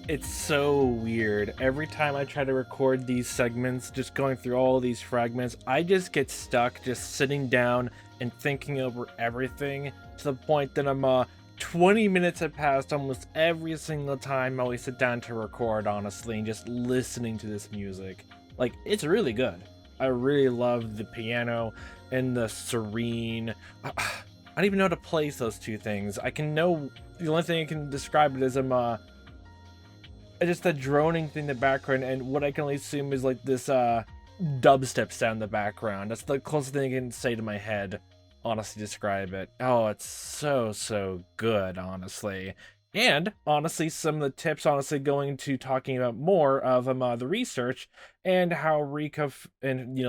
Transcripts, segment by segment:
It's so weird. Every time I try to record these segments, just going through all these fragments, I just get stuck just sitting down and thinking over everything to the point that 20 minutes have passed almost every single time I always sit down to record, honestly, and just listening to this music. Like, it's really good. I really love the piano and the serene. I don't even know how to place those two things. The only thing I can describe it as just the droning thing in the background, and what I can only assume is like this dubstep sound in the background. That's the closest thing I can say to my head, honestly, describe it. Oh, it's so good, honestly. And honestly, some of the tips, honestly, going to talking about more of the research and how Rika and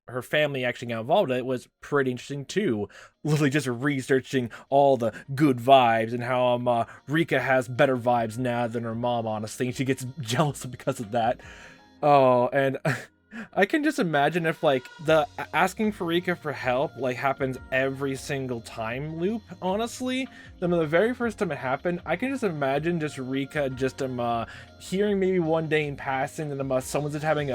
her family actually got involved in it was pretty interesting too. Literally just researching all the good vibes and how Rika has better vibes now than her mom, honestly, and she gets jealous because of that. Oh, and I can just imagine if like the asking for Rika for help like happens every single time loop, honestly. Then the very first time it happened, I can just imagine just Rika just hearing maybe one day in passing that someone's just having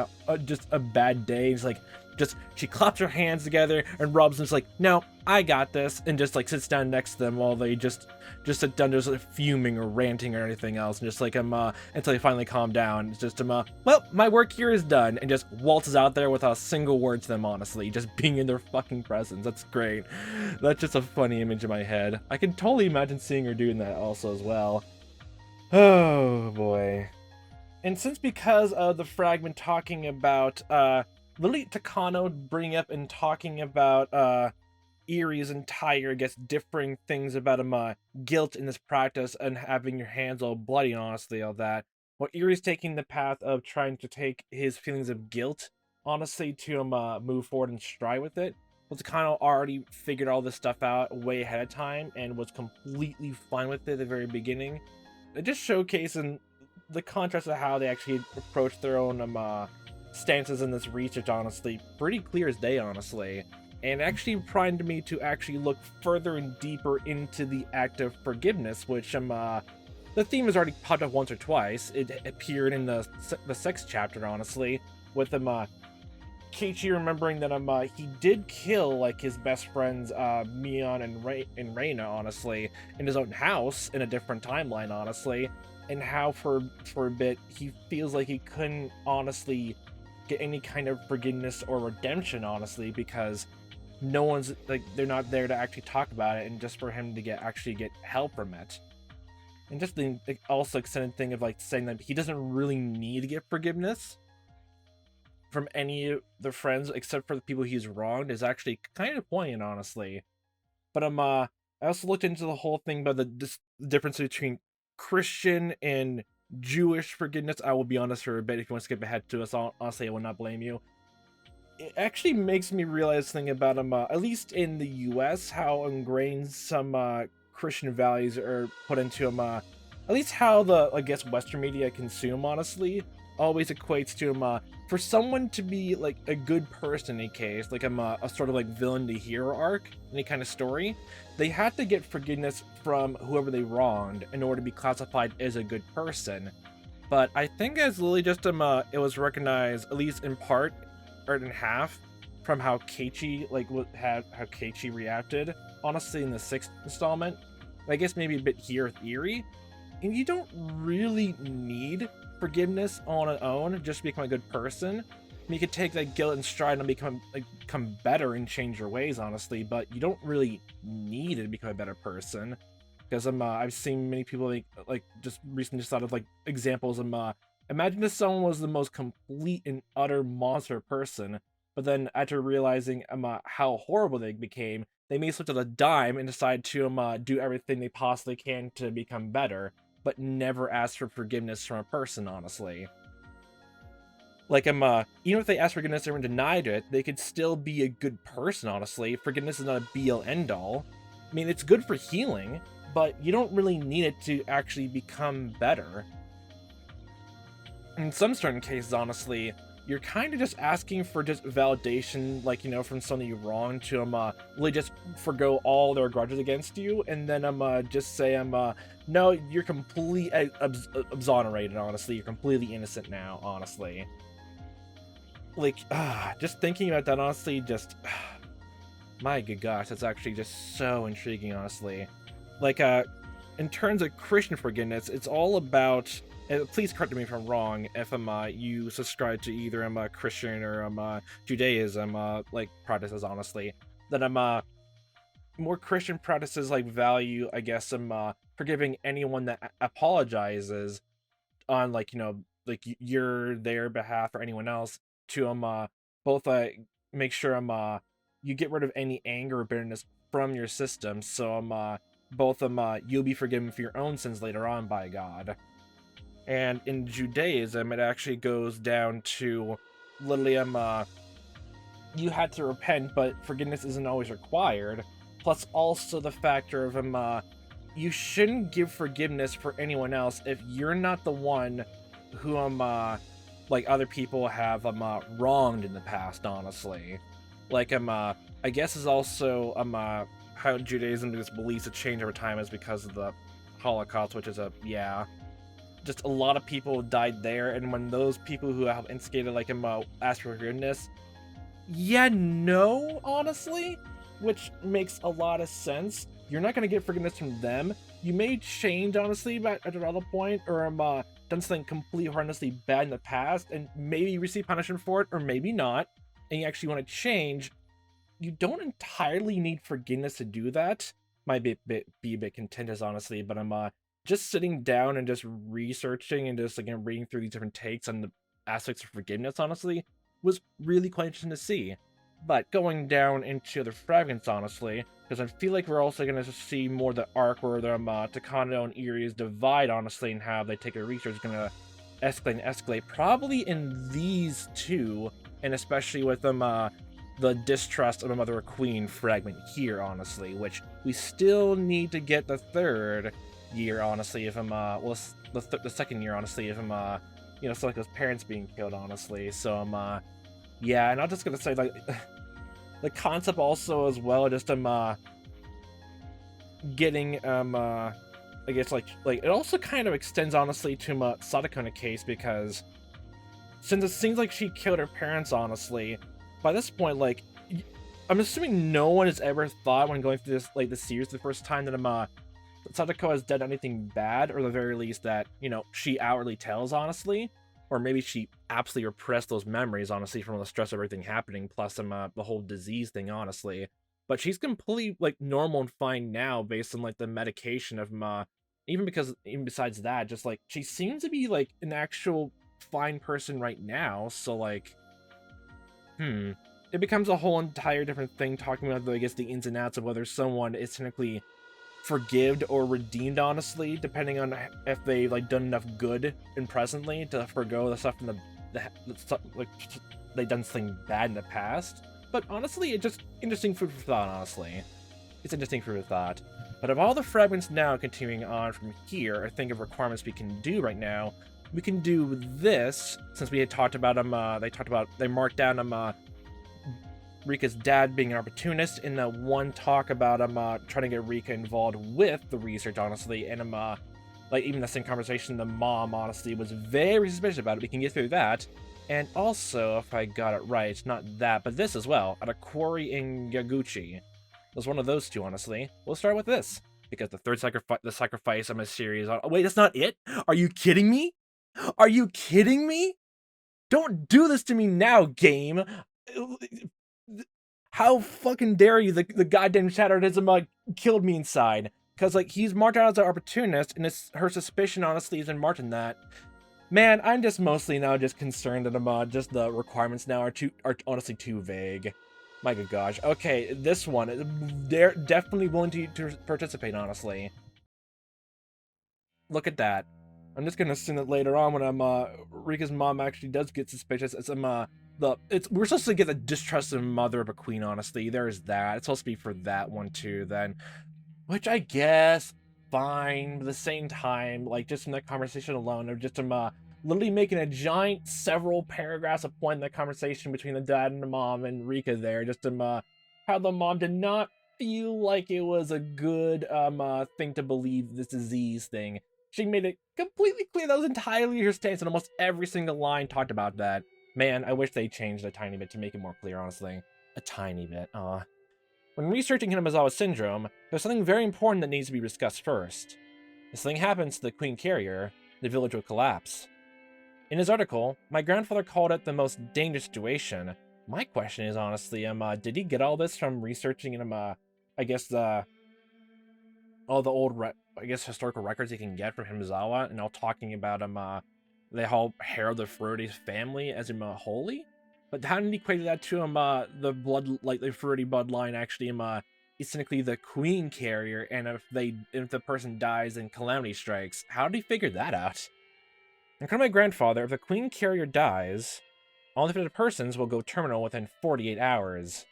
just a bad day. It's like just she claps her hands together and rubs and it's like, no, I got this, and just like sits down next to them while they just sit down just like fuming or ranting or anything else, and just like until they finally calm down. It's just well, my work here is done, and just waltzes out there without a single word to them, honestly, just being in their fucking presence. That's great. That's just a funny image in my head. I can totally imagine seeing her doing that also as well. Oh boy. And because of the fragment talking about literally Takano bringing up and talking about Erie's entire, I guess, differing things about guilt in this practice and having your hands all bloody, and honestly, all that. Well, Erie's taking the path of trying to take his feelings of guilt, honestly, to move forward and stride with it. Well, Takano already figured all this stuff out way ahead of time and was completely fine with it at the very beginning. It just showcasing the contrast of how they actually approach their own stances in this research, honestly, pretty clear as day, honestly. And actually primed me to actually look further and deeper into the act of forgiveness, which the theme has already popped up once or twice. It appeared in the sex chapter, honestly, with Keiichi remembering that he did kill like his best friends Mion and Reina, honestly, in his own house in a different timeline, honestly, and how for a bit he feels like he couldn't honestly get any kind of forgiveness or redemption, honestly, because no one's like, they're not there to actually talk about it, and just for him to actually get help from it. And just the also extended thing of like saying that he doesn't really need to get forgiveness from any of the friends except for the people he's wronged is actually kind of poignant, honestly. But I also looked into the whole thing about the difference between Christian and Jewish forgiveness. I will be honest for a bit. If you want to skip ahead to us, honestly, I will not blame you. It actually makes me realize something about at least in the US, how ingrained some Christian values are put into at least how the, I guess, Western media consume, honestly, always equates to for someone to be like a good person in a case, like a sort of like villain to hero arc, any kind of story, they had to get forgiveness from whoever they wronged in order to be classified as a good person. But I think as literally just it was recognized, at least in part or in half, from how Keiichi how Keiichi reacted, honestly, in the 6th installment. I guess maybe a bit here with Erie, and you don't really need forgiveness on its own just to become a good person. I mean, you could take that guilt and stride and become better and change your ways, honestly, but you don't really need it to become a better person. Because I've seen many people like just recently just thought of like examples of imagine if someone was the most complete and utter monster person, but then after realizing how horrible they became, they may switch on a dime and decide to do everything they possibly can to become better, but never ask for forgiveness from a person, honestly. Like, even if they ask forgiveness and denied it, they could still be a good person, honestly. Forgiveness is not a be-all, end-all. I mean, it's good for healing, but you don't really need it to actually become better. In some certain cases, honestly, you're kind of just asking for just validation, like, from something you wronged to really just forgo all their grudges against you, and then just say no, you're completely exonerated. Honestly, you're completely innocent now. Honestly, like, just thinking about that, honestly, just my good gosh, that's actually just so intriguing. Honestly, like, in terms of Christian forgiveness, it's all about. Please correct me if I'm wrong. If you subscribe to either Christian or Judaism like practices, honestly, that more Christian practices like value, I guess, forgiving anyone that apologizes on, like, like your their behalf or anyone else, to both make sure you get rid of any anger or bitterness from your system, so both you'll be forgiven for your own sins later on by God. And in Judaism, it actually goes down to literally you had to repent, but forgiveness isn't always required. Plus, also the factor of you shouldn't give forgiveness for anyone else if you're not the one who like other people have wronged in the past. Honestly, like I guess is also how Judaism just believes to change over time is because of the Holocaust, which is just a lot of people died there, and when those people who have instigated like ask for forgiveness, no, honestly, which makes a lot of sense. You're not gonna get forgiveness from them. You may change, honestly, but at another point, or done something completely horrendously bad in the past, and maybe you receive punishment for it, or maybe not, and you actually want to change. You don't entirely need forgiveness to do that. Might be a bit contentious, honestly, but I'm just sitting down and just researching and just again reading through these different takes on the aspects of forgiveness, honestly, was really quite interesting to see. But going down into the fragments, honestly, because I feel like we're also going to see more the arc where the Takano and Erie's divide, honestly, and how they take a research is going to escalate, probably in these two, and especially with them the distrust of a Mother Queen fragment here, honestly, which we still need to get the third year, honestly, if well, the second year, honestly, if so like his parents being killed, honestly. So yeah, and I'm just gonna say, like, the concept also as well, just getting I guess like it also kind of extends, honestly, to Sadako in a case, because since it seems like she killed her parents, honestly, by this point, like, I'm assuming no one has ever thought when going through this, like, the series the first time, that Sadako has done anything bad, or at the very least that, she outwardly tells, honestly. Or maybe she absolutely repressed those memories, honestly, from the stress of everything happening, plus the whole disease thing, honestly. But she's completely, like, normal and fine now, based on, like, the medication of even besides that, just, like, she seems to be, like, an actual fine person right now, so, like, it becomes a whole entire different thing talking about, I guess, the ins and outs of whether someone is technically forgived or redeemed, honestly, depending on if they, like, done enough good in presently to forgo the stuff from the stuff, like, they done something bad in the past. But honestly, it's just interesting food for thought, honestly. It's interesting food for thought. But of all the fragments now continuing on from here, I think of requirements we can do right now, we can do this, since we had talked about they marked down Rika's dad being an opportunist in the one talk about trying to get Rika involved with the research, honestly, and like, even the same conversation, the mom, honestly, was very suspicious about it. We can get through that. And also, if I got it right, not that, but this as well, at a quarry in Yaguchi. It was one of those two, honestly. We'll start with this, because the third sacrifice of my series. Oh, wait, that's not it? Are you kidding me? Are you kidding me? Don't do this to me now, game. How fucking dare you? The goddamn Shatterism killed me inside. Because, like, he's marked out as an opportunist, and her suspicion, honestly, is in marked in that. Man, I'm just mostly now just concerned that just the requirements now are honestly too vague. My good gosh. Okay, this one, they're definitely willing to participate, honestly. Look at that. I'm just gonna assume that later on, when Rika's mom actually does get suspicious, it's we're supposed to get the distrusted mother of a queen, honestly. There's that. It's supposed to be for that one too, then. Which I guess fine, but at the same time, like, just from that conversation alone, of just literally making a giant several paragraphs of point in the conversation between the dad and the mom and Rika there, just how the mom did not feel like it was a good thing to believe this disease thing. She made it completely clear that was entirely her stance, and almost every single line talked about that. Man, I wish they changed a tiny bit to make it more clear, honestly. A tiny bit, When researching Hinamizawa syndrome, there's something very important that needs to be discussed first. If something happens to the Queen Carrier, the village will collapse. In his article, my grandfather called it the most dangerous situation. My question is honestly, did he get all this from researching I guess all the old, historical records he can get from Hinamizawa, and all talking about the whole Harold the Fruity's family as holy? But how did he equate that to the blood, like the Fruity bloodline actually is technically the Queen Carrier, and if the person dies and calamity strikes, how did he figure that out? According to my grandfather, if the Queen Carrier dies, all infected persons will go terminal within 48 hours.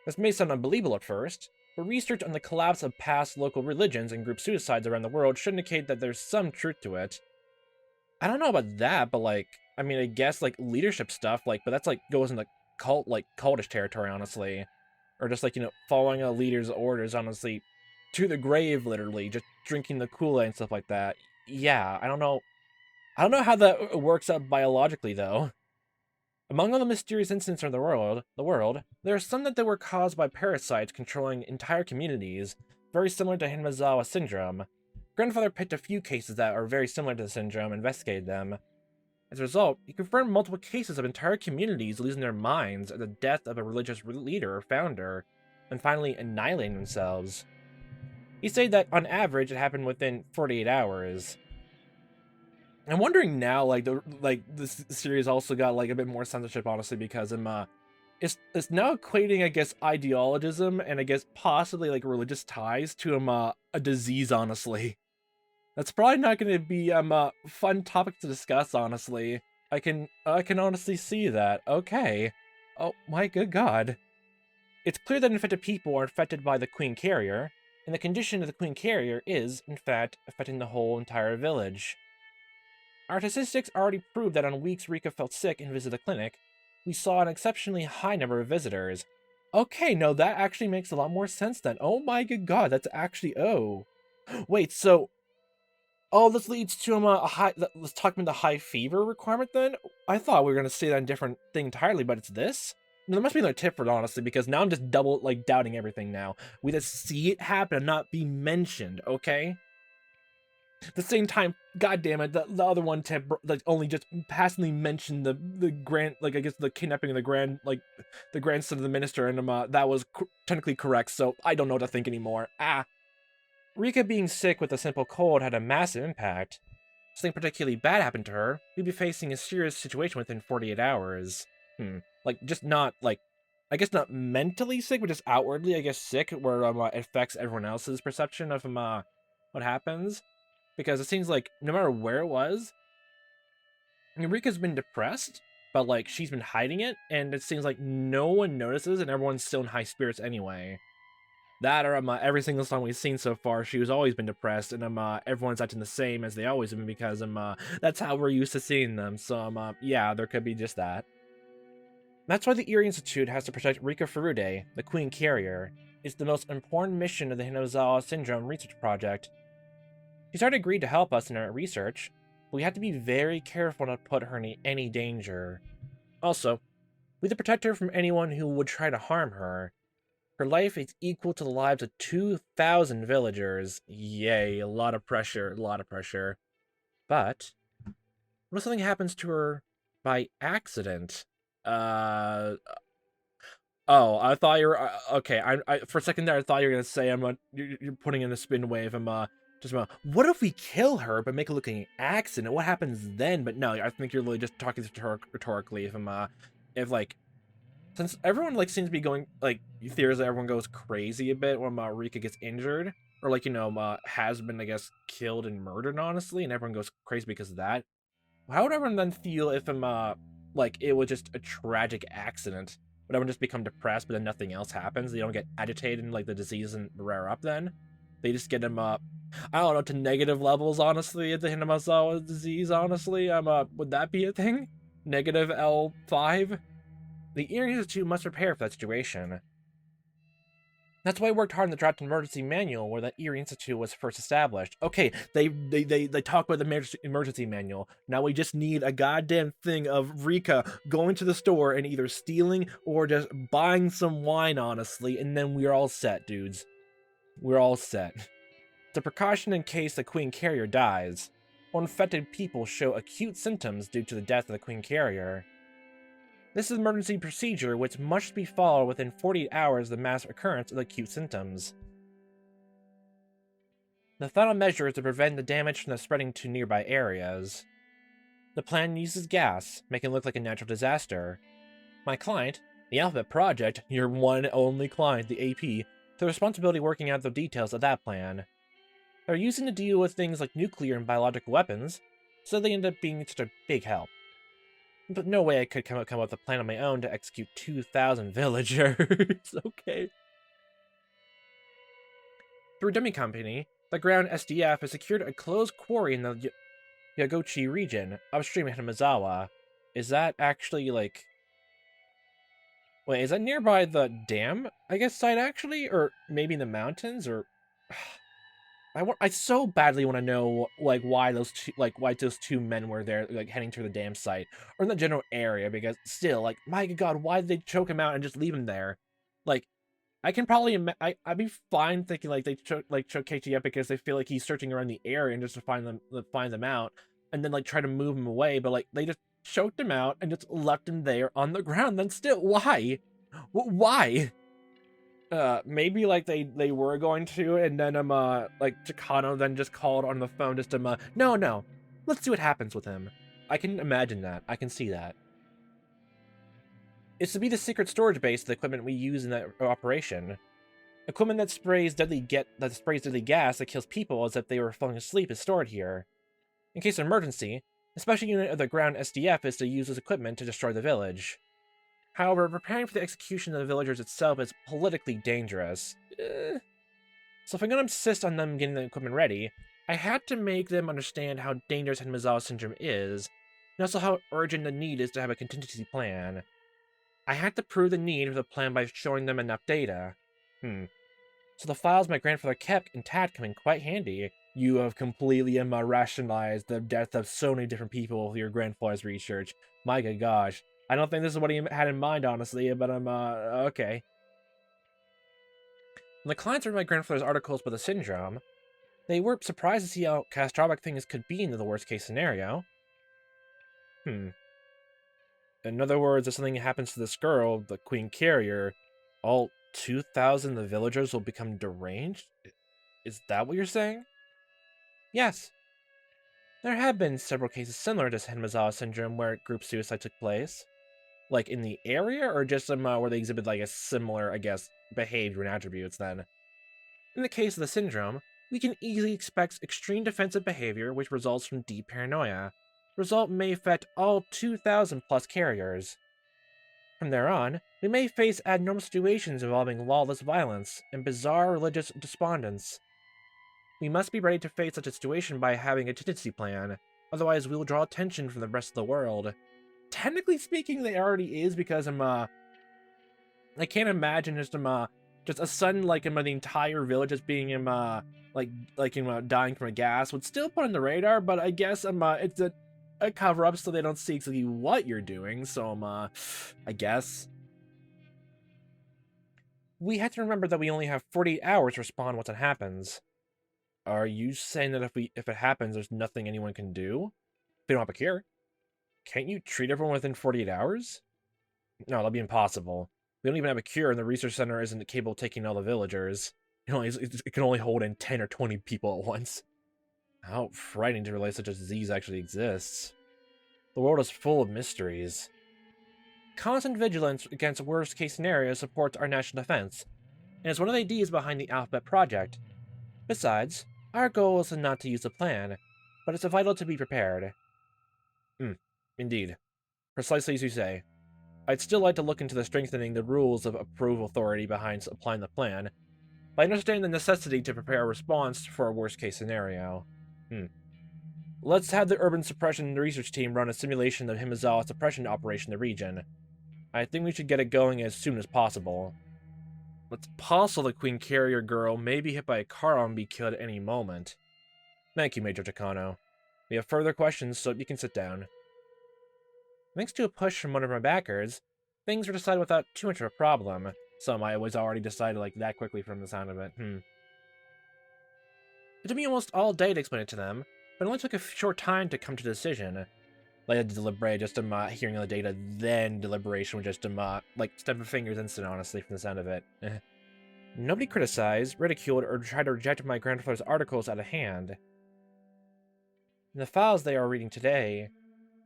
This may sound unbelievable at first, but research on the collapse of past local religions and group suicides around the world should indicate that there's some truth to it. I don't know about that, but I mean, I guess leadership stuff, but that's goes into cultish territory, honestly. Or just following a leader's orders, honestly, to the grave, literally, just drinking the Kool-Aid and stuff like that. Yeah, I don't know. I don't know how that works out biologically, though. Among all the mysterious incidents in the world, there are some that were caused by parasites controlling entire communities, very similar to Hinamizawa syndrome. Grandfather picked a few cases that are very similar to the syndrome and investigated them. As a result, he confirmed multiple cases of entire communities losing their minds at the death of a religious leader or founder, and finally annihilating themselves. He said that on average it happened within 48 hours. I'm wondering now, this series also got a bit more censorship, honestly, because it's now equating, I guess, ideologism and I guess possibly religious ties to a disease, honestly. That's probably not going to be a fun topic to discuss, honestly. I can honestly see that. Okay. Oh my good god. It's clear that infected people are infected by the Queen Carrier, and the condition of the Queen Carrier is, in fact, affecting the whole entire village. Our statistics already prove that on weeks Rika felt sick and visited the clinic, we saw an exceptionally high number of visitors. Okay, no, that actually makes a lot more sense then. Oh my good god, that's actually, oh. Wait, so, oh, this leads to a high, let's talk about the high fever requirement then? I thought we were going to say that in a different thing entirely, but it's this? No, there must be another tip for it, honestly, because now I'm just double, doubting everything now. We just see it happen and not be mentioned, okay? At the same time, god damn it, the other one tip only just passingly mentioned the grand, I guess the kidnapping of the grandson of the minister, and that was technically correct, so I don't know what to think anymore. Rika being sick with a simple cold had a massive impact. If something particularly bad happened to her, we'd be facing a serious situation within 48 hours. Just not, I guess not mentally sick, but just outwardly, I guess, sick, where it affects everyone else's perception of what happens. Because it seems like no matter where it was, Eureka's been depressed, but she's been hiding it, and it seems like no one notices, and everyone's still in high spirits anyway. That or every single song we've seen so far, she was always been depressed, and everyone's acting the same as they always have been because that's how we're used to seeing them. So yeah, there could be just that. That's why the Erie Institute has to protect Rika Furude, the Queen Carrier. It's the most important mission of the Hinamizawa Syndrome Research Project. She's already agreed to help us in our research, but we have to be very careful not to put her in any danger. Also, we have to protect her from anyone who would try to harm her. Her life is equal to the lives of 2,000 villagers. Yay, a lot of pressure, a lot of pressure. But, what if something happens to her by accident? Oh, I thought you were, okay, I for a second there, I thought you were gonna say, you're putting in a spin wave, what if we kill her but make it look like an accident? What happens then? But no, I think you're really just talking rhetorically. Since everyone seems to be going theories that everyone goes crazy a bit when Rika gets injured or has been, I guess, killed and murdered, honestly, and everyone goes crazy because of that. How would everyone then feel if it was just a tragic accident? Would everyone just become depressed, but then nothing else happens? They don't get agitated and the disease doesn't rear up then? They just get I don't know, to negative levels, honestly, at the Hinamizawa disease, honestly. Would that be a thing? Negative L5? The Erie Institute must prepare for that situation. That's why I worked hard on the draft emergency manual where the Erie Institute was first established. Okay, they talk about the emergency manual. Now we just need a goddamn thing of Rika going to the store and either stealing or just buying some wine, honestly, and then we're all set, dudes. We're all set. It's a precaution in case the Queen Carrier dies, or infected people show acute symptoms due to the death of the Queen Carrier. This is an emergency procedure which must be followed within 48 hours of the mass occurrence of the acute symptoms. The final measure is to prevent the damage from the spreading to nearby areas. The plan uses gas, making it look like a natural disaster. My client, the Alphabet Project, your one only client, the AP, took the responsibility working out the details of that plan. They're using to deal with things like nuclear and biological weapons, so they end up being such a big help. But no way I could come up with a plan on my own to execute 2,000 villagers. Okay. Through a dummy company, the ground SDF has secured a closed quarry in the Yagochi region, upstream of Hinamizawa. Is that actually, like... Wait, is that nearby the dam, I guess, site, actually? Or maybe in the mountains? Or... I so badly want to know, like, why those two men were there, like, heading to the dam site, or in the general area, because still, like, my god, why did they choke him out and just leave him there? Like, I can probably, I'd be fine thinking, like, they choke Keiichi up because they feel like he's searching around the area and just to find them out, and then, like, try to move him away, but, like, they just choked him out and just left him there on the ground, then still, why? Why? Maybe like they were going to, and then like Chicano then just called on the phone just no, let's see what happens with him. I can imagine that. I can see that. It's to be the secret storage base of the equipment we use in that operation. Equipment that sprays deadly gas that kills people as if they were falling asleep is stored here. In case of emergency, a special unit of the ground SDF is to use this equipment to destroy the village. However, preparing for the execution of the villagers itself is politically dangerous. So if I'm going to insist on them getting the equipment ready, I had to make them understand how dangerous Hinamizawa syndrome is, and also how urgent the need is to have a contingency plan. I had to prove the need of the plan by showing them enough data. So the files my grandfather kept intact come in quite handy. You have completely rationalized the death of so many different people with your grandfather's research. My good gosh. I don't think this is what he had in mind, honestly, but okay. When the clients read my grandfather's articles about the syndrome, they were surprised to see how catastrophic things could be in the worst-case scenario. In other words, if something happens to this girl, the Queen Carrier, all 2,000 of the villagers will become deranged? Is that what you're saying? Yes. There have been several cases similar to Hinamizawa syndrome where group suicide took place. Like, in the area, or just some where they exhibit, like, a similar, I guess, behavior and attributes, then? In the case of the syndrome, we can easily expect extreme defensive behavior which results from deep paranoia. The result may affect all 2,000 plus carriers. From there on, we may face abnormal situations involving lawless violence and bizarre religious despondence. We must be ready to face such a situation by having a contingency plan, otherwise we will draw attention from the rest of the world. Technically speaking, they already is, because I can't imagine just a sudden, like, the entire village just being dying from a gas would still put on the radar, but I guess it's a cover up so they don't see exactly what you're doing, so I guess. We have to remember that we only have 48 hours to respond once it happens. Are you saying that if it happens, there's nothing anyone can do? They don't have a cure. Can't you treat everyone within 48 hours? No, that'll be impossible. We don't even have a cure, and the research center isn't capable of taking all the villagers. It can only hold in 10 or 20 people at once. How frightening to realize such a disease actually exists. The world is full of mysteries. Constant vigilance against worst-case scenarios supports our national defense, and is one of the ideas behind the Alphabet Project. Besides, our goal is not to use the plan, but it's vital to be prepared. Indeed. Precisely as you say. I'd still like to look into the strengthening the rules of approval authority behind applying the plan. but I understand the necessity to prepare a response for a worst-case scenario. Let's have the Urban Suppression Research Team run a simulation of Hinamizawa suppression operation in the region. I think we should get it going as soon as possible. It's possible the Queen Carrier girl may be hit by a car and be killed at any moment. Thank you, Major Takano. We have further questions, so you can sit down. Thanks to a push from one of my backers, things were decided without too much of a problem. Some I was already decided like that quickly from the sound of it. It took me almost all day to explain it to them, but it only took a short time to come to a decision. Like, I had to deliberate, just hearing all the data, then deliberation was just like, snap of fingers instant, honestly, from the sound of it. Nobody criticized, ridiculed, or tried to reject my grandfather's articles out of hand. And the files they are reading today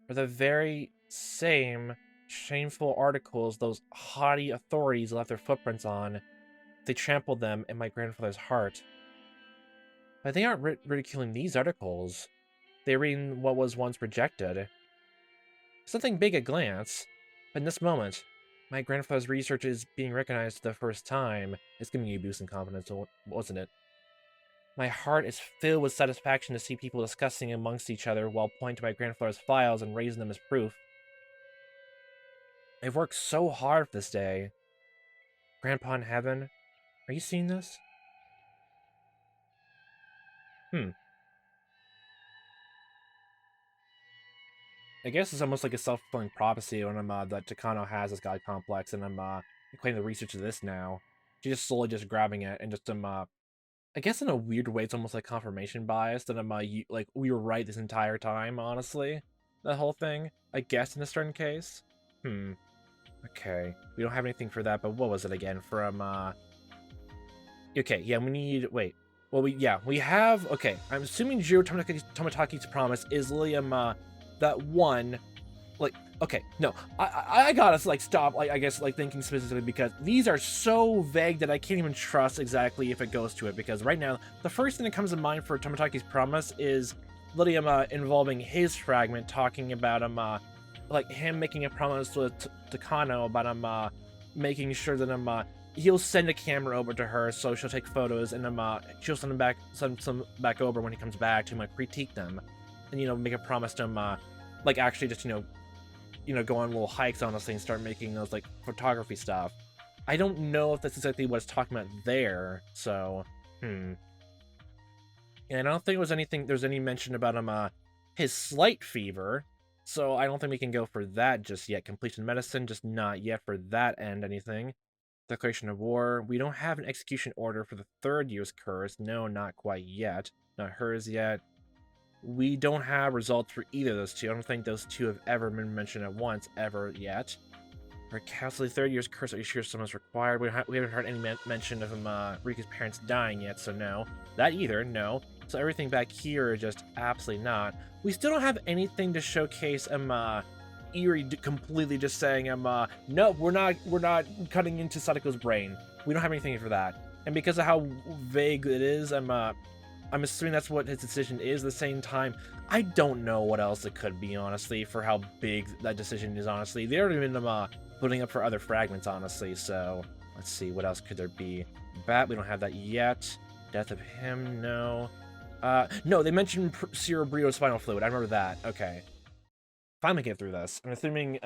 are the very same shameful articles those haughty authorities left their footprints on. They trampled them in my grandfather's heart. But they aren't ridiculing these articles. They're reading what was once rejected. Something big at glance, but in this moment, my grandfather's research is being recognized for the first time. It's giving me a boost in confidence, wasn't it? My heart is filled with satisfaction to see people discussing amongst each other while pointing to my grandfather's files and raising them as proof. I've worked so hard for this day. Grandpa in heaven, are you seeing this? I guess it's almost like a self-fulfilling prophecy when that Takano has this god complex, and I'm claiming the research of this now. She's just slowly just grabbing it, and just I guess in a weird way, it's almost like confirmation bias that like we were right this entire time. Honestly, the whole thing. I guess in a certain case. Okay, we don't have anything for that, but what was it again from Okay, yeah, we need Well, we have. Okay, I'm assuming Jiro Tomataki's promise is Liam. That one, like, okay, no, I gotta, like, stop, like, I guess, like, thinking specifically, because these are so vague that I can't even trust exactly if it goes to it, because right now, the first thing that comes to mind for Tomataki's promise is literally, involving his fragment, talking about, like, him making a promise to Takano about, making sure that, he'll send a camera over to her, so she'll take photos, and, she'll send some back over when he comes back to, critique them, and, make a promise to him, like, actually just, go on little hikes, honestly, and start making those, like, photography stuff. I don't know if that's exactly what it's talking about there, so, And I don't think there's any mention about, his slight fever, so I don't think we can go for that just yet. Completion medicine, just not yet for that end, anything. Declaration of war, we don't have an execution order for the third year's curse, no, not quite yet. Not hers yet. We don't have results for either of those two. I don't think those two have ever been mentioned at once, ever yet. For Castle, the third year's curse, are you sure someone's required? We haven't heard any mention of Rika's parents dying yet, so no. That either, no. So everything back here is just absolutely not. We still don't have anything to showcase Eri completely just saying no, we're not cutting into Sadako's brain. We don't have anything for that. And because of how vague it is, I'm assuming that's what his decision is. At the same time, I don't know what else it could be, honestly, for how big that decision is, honestly. They already been putting up for other fragments, honestly, so let's see, what else could there be? Bat, we don't have that yet. Death of him, no. No, they mentioned cerebrospinal fluid. I remember that. Okay. Finally get through this. I'm assuming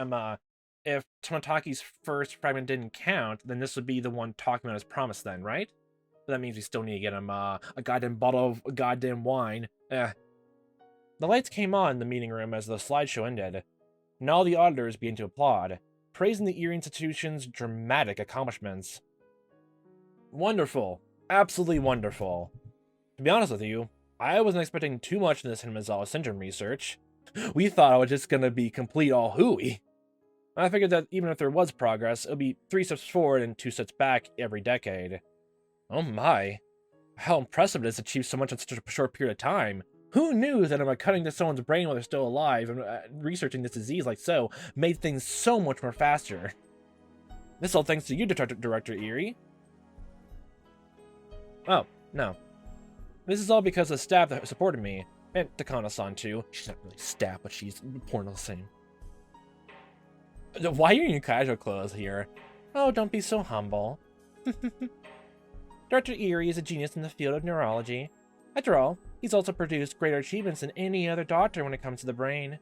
if Tomataki's first fragment didn't count, then this would be the one talking about his promise then, right? But that means we still need to get him a goddamn bottle of goddamn wine. The lights came on in the meeting room as the slideshow ended, and all the auditors began to applaud, praising the Erie institution's dramatic accomplishments. Wonderful. Absolutely wonderful. To be honest with you, I wasn't expecting too much in this Hinamizawa syndrome research. We thought it was just gonna be complete all hooey. I figured that even if there was progress, it would be 3 steps forward and 2 steps back every decade. Oh my. How impressive it is to achieve so much in such a short period of time. Who knew that cutting into someone's brain while they're still alive and researching this disease like so made things so much more faster? This all thanks to you, Director Erie. Oh, no. This is all because of the staff that supported me. And Takano-san too. She's not really staff, but she's porn the same. Why are you in casual clothes here? Oh, don't be so humble. Dr. Erie is a genius in the field of neurology. After all, he's also produced greater achievements than any other doctor when it comes to the brain.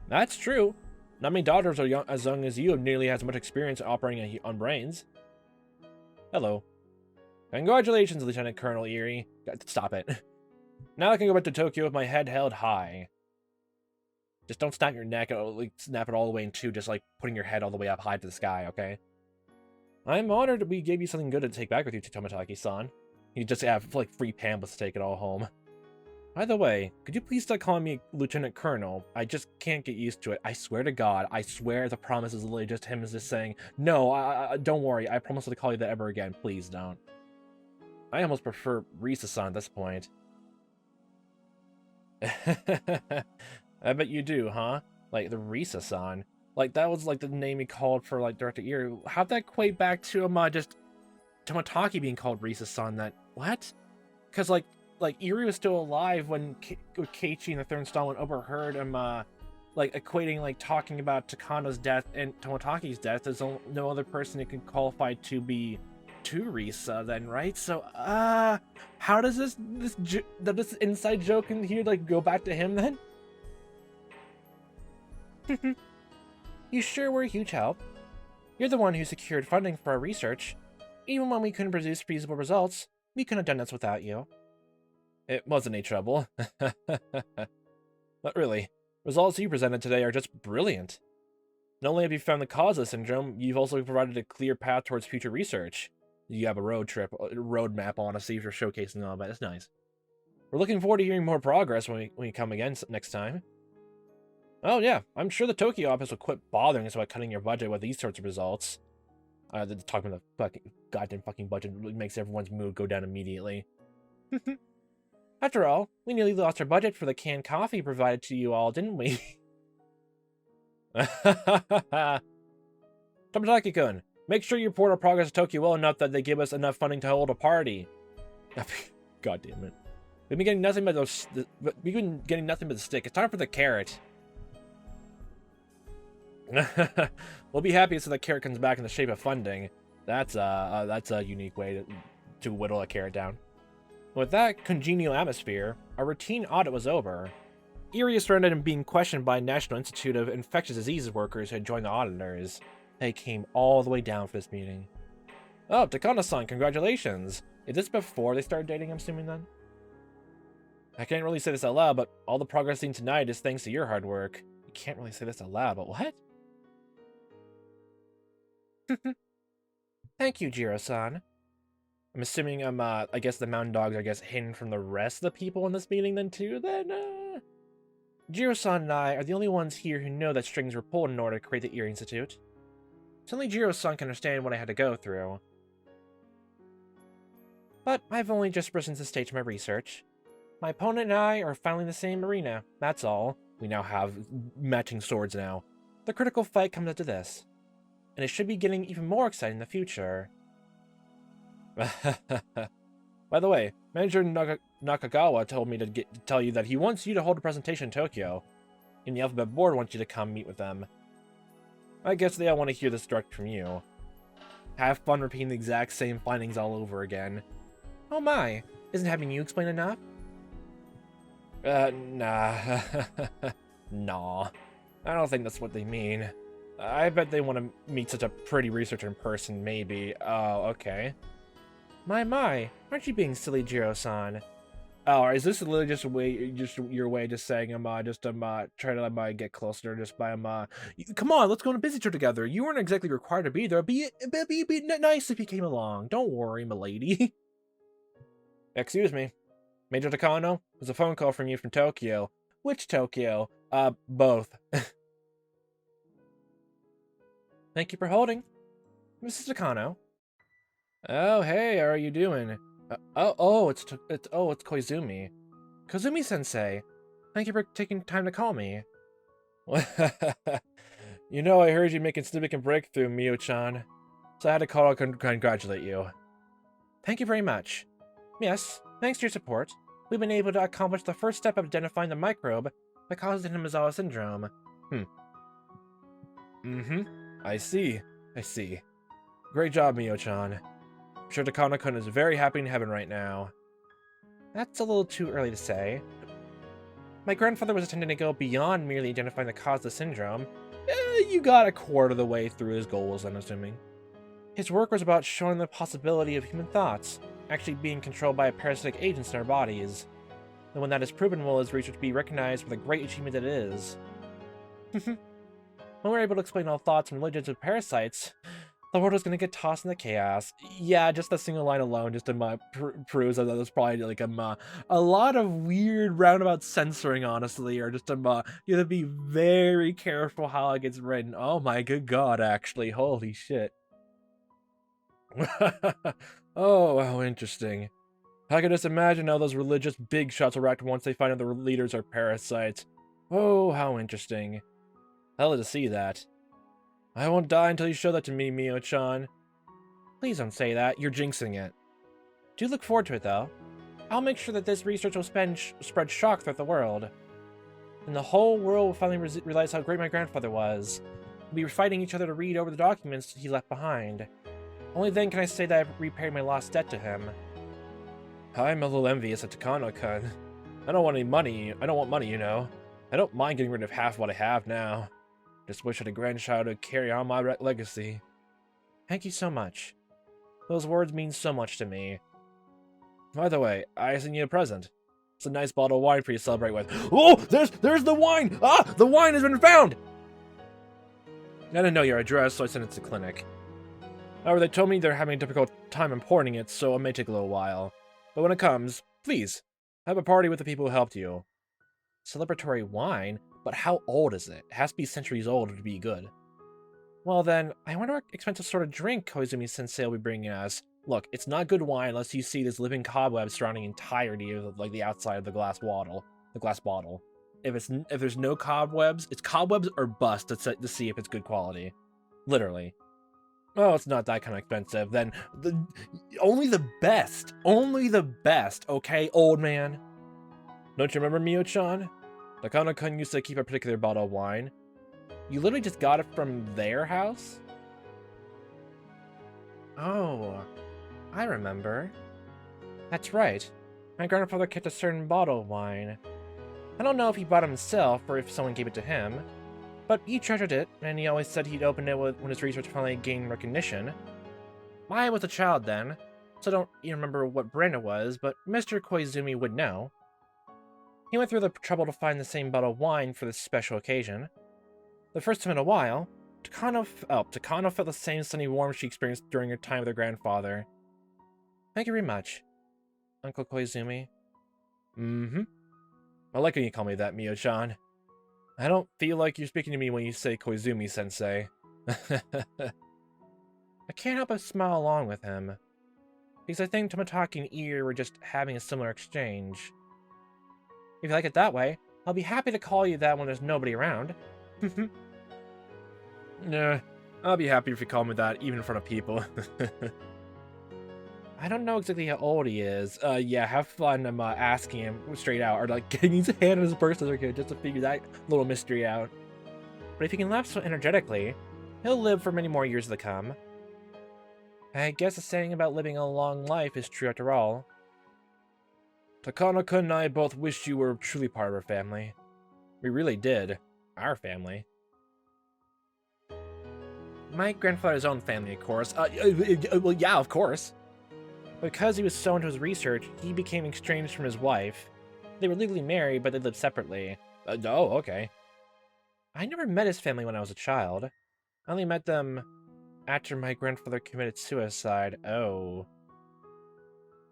That's true. Not many doctors are as young as you have nearly as much experience operating on brains. Hello. Congratulations, Lieutenant Colonel Erie. Stop it. Now I can go back to Tokyo with my head held high. Just don't snap your neck, or like, snap it all the way in two, just like putting your head all the way up high to the sky, okay? I'm honored we gave you something good to take back with you to Tomotaki-san. You just have like free pamphlets to take it all home. By the way, could you please stop calling me Lieutenant Colonel? I just can't get used to it. I swear to God, I swear the promise is literally just him just saying, no, don't worry, I promise not to call you that ever again. Please don't. I almost prefer Risa-san at this point. I bet you do, huh? Like, the Risa-san. Like, that was, like, the name he called for, like, Director Erie. How'd that equate back to him, just Tomotaki being called Risa-san? That, what? Because, like, Erie was still alive when Keiichi in the third installment overheard him, like, equating, like, talking about Takano's death and Tomotaki's death. There's no other person who can qualify to be to Risa then, right? So, how does this inside joke in here, like, go back to him then? You sure were a huge help. You're the one who secured funding for our research. Even when we couldn't produce feasible results, we couldn't have done this without you. It wasn't any trouble. But really, results you presented today are just brilliant. Not only have you found the cause of the syndrome, you've also provided a clear path towards future research. You have a roadmap, honestly, for showcasing all that. That's nice. We're looking forward to hearing more progress when we come again next time. Oh yeah, I'm sure the Tokyo office will quit bothering us about cutting your budget with these sorts of results. Talking about the goddamn fucking budget makes everyone's mood go down immediately. After all, we nearly lost our budget for the canned coffee provided to you all, didn't we? Tomotaki-kun, make sure you report our progress to Tokyo well enough that they give us enough funding to hold a party. God damn it. We've been getting nothing but the stick. It's time for the carrot. We'll be happy so the carrot comes back in the shape of funding. That's a unique way to whittle a carrot down. With that congenial atmosphere, our routine audit was over. Erie is surrounded and being questioned by National Institute of Infectious Diseases workers who had joined the auditors. They came all the way down for this meeting. Oh, Takano-san, congratulations! Is this before they started dating, I'm assuming then? I can't really say this out loud, but all the progress seen tonight is thanks to your hard work. You can't really say this out loud, but what? Thank you, Jiro-san. I'm assuming I guess the mountain dogs are, hidden from the rest of the people in this meeting then too, then, Jiro-san and I are the only ones here who know that strings were pulled in order to create the Erie Institute. So only Jiro-san can understand what I had to go through. But I've only just risen to the stage of my research. My opponent and I are finally in the same arena, that's all. We now have matching swords now. The critical fight comes after this. And it should be getting even more exciting in the future. By the way, Manager Nakagawa told me to tell you that he wants you to hold a presentation in Tokyo. And the Alphabet Board wants you to come meet with them. I guess they all want to hear this direct from you. Have fun repeating the exact same findings all over again. Oh my, isn't having you explain enough? Nah. Nah. I don't think that's what they mean. I bet they want to meet such a pretty researcher in person, maybe. Oh, okay. My, aren't you being silly, Jiro-san? Oh, is this literally just your way just saying trying to get closer just by come on, let's go on a busy trip together. You weren't exactly required to be there. It'd be nice if you came along. Don't worry, milady. Excuse me. Major Takano, there's a phone call from you from Tokyo. Which Tokyo? Both. Thank you for holding. Mrs. Takano. Oh, hey, how are you doing? It's Koizumi. Koizumi-sensei, thank you for taking time to call me. You know, I heard you making significant breakthrough, Mio-chan. So I had to call to congratulate you. Thank you very much. Yes, thanks to your support, we've been able to accomplish the first step of identifying the microbe that causes Hinamizawa syndrome. I see. Great job, Mio-chan. I'm sure Takano-kun is very happy in heaven right now. That's a little too early to say. My grandfather was intending to go beyond merely identifying the cause of the syndrome. You got a quarter of the way through his goals, I'm assuming. His work was about showing the possibility of human thoughts actually being controlled by parasitic agents in our bodies. And when that is proven, will his research be recognized for the great achievement it is. When we're able to explain all thoughts and religions of parasites, the world is going to get tossed into chaos. Yeah, just a single line alone just proves that there's probably like a lot of weird roundabout censoring, honestly, or just you have to be very careful how it gets written. Oh my good god, actually, holy shit. Oh, how interesting. I can just imagine how those religious big shots will react once they find out the leaders are parasites. Oh, how interesting. I'll let to see that. I won't die until you show that to me, Mio-chan. Please don't say that, you're jinxing it. Do look forward to it, though. I'll make sure that this research will spread shock throughout the world. And the whole world will finally realize how great my grandfather was. We'll be fighting each other to read over the documents he left behind. Only then can I say that I've repaid my lost debt to him. I'm a little envious at Takano-kun. I don't want any money. I don't want money, you know. I don't mind getting rid of half what I have now. Just wish I had a grandchild to carry on my legacy. Thank you so much. Those words mean so much to me. By the way, I sent you a present. It's a nice bottle of wine for you to celebrate with. Oh, there's the wine! Ah, the wine has been found! I didn't know your address, so I sent it to the clinic. However, they told me they're having a difficult time importing it, so it may take a little while. But when it comes, please, have a party with the people who helped you. Celebratory wine? But how old is it? It has to be centuries old to be good. Well then, I wonder what expensive sort of drink Koizumi-sensei will be bringing us. Look, it's not good wine unless you see this living cobweb surrounding the entirety of like the outside of the glass bottle. If there's no cobwebs, it's cobwebs or bust to see if it's good quality. Literally. Oh, it's not that kind of expensive. Then only the best. Only the best, okay, old man? Don't you remember Mio-chan? Takano-kun used to keep a particular bottle of wine. You literally just got it from their house? Oh, I remember. That's right. My grandfather kept a certain bottle of wine. I don't know if he bought it himself or if someone gave it to him, but he treasured it, and he always said he'd open it when his research finally gained recognition. I was a child then, so I don't even remember what brand it was, but Mr. Koizumi would know. He went through the trouble to find the same bottle of wine for this special occasion. The first time in a while, Takano felt the same sunny warmth she experienced during her time with her grandfather. Thank you very much, Uncle Koizumi. Mm-hmm. I like when you call me that, Mio-chan. I don't feel like you're speaking to me when you say Koizumi-sensei. I can't help but smile along with him, because I think Tomotaki and Ear were just having a similar exchange. If you like it that way, I'll be happy to call you that when there's nobody around. Nah, I'll be happy if you call me that, even in front of people. I don't know exactly how old he is. Yeah, have fun asking him straight out, or like getting his hand in his birth certificate just to figure that little mystery out. But if he can laugh so energetically, he'll live for many more years to come. I guess the saying about living a long life is true after all. Takano-kun and I both wished you were truly part of our family. We really did. Our family. My grandfather's own family, of course. Well, yeah, of course. Because he was so into his research, he became estranged from his wife. They were legally married, but they lived separately. Oh, okay. I never met his family when I was a child. I only met them after my grandfather committed suicide. Oh.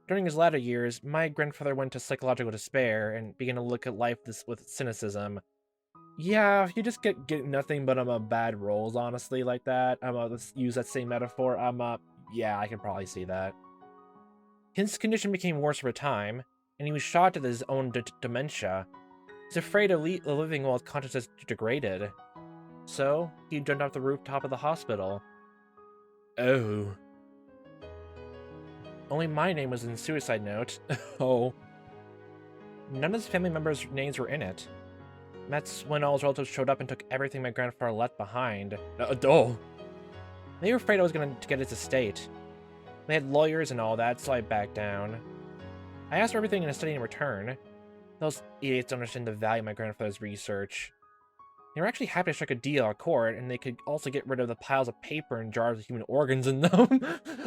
During his latter years, my grandfather went into psychological despair and began to look at life with cynicism. Yeah, you just get nothing but bad rolls, honestly, like that. Let's use that same metaphor. Yeah, I can probably see that. His condition became worse over time, and he was shocked at his own dementia. He's afraid of living while his consciousness degraded. So, he jumped off the rooftop of the hospital. Oh. Only my name was in the suicide note. Oh. None of his family members' names were in it. That's when all his relatives showed up and took everything my grandfather left behind. Oh. They were afraid I was going to get his estate. They had lawyers and all that, so I backed down. I asked for everything in a study in return. Those idiots don't understand the value of my grandfather's research. They were actually happy to strike a deal at court, and they could also get rid of the piles of paper and jars with human organs in them.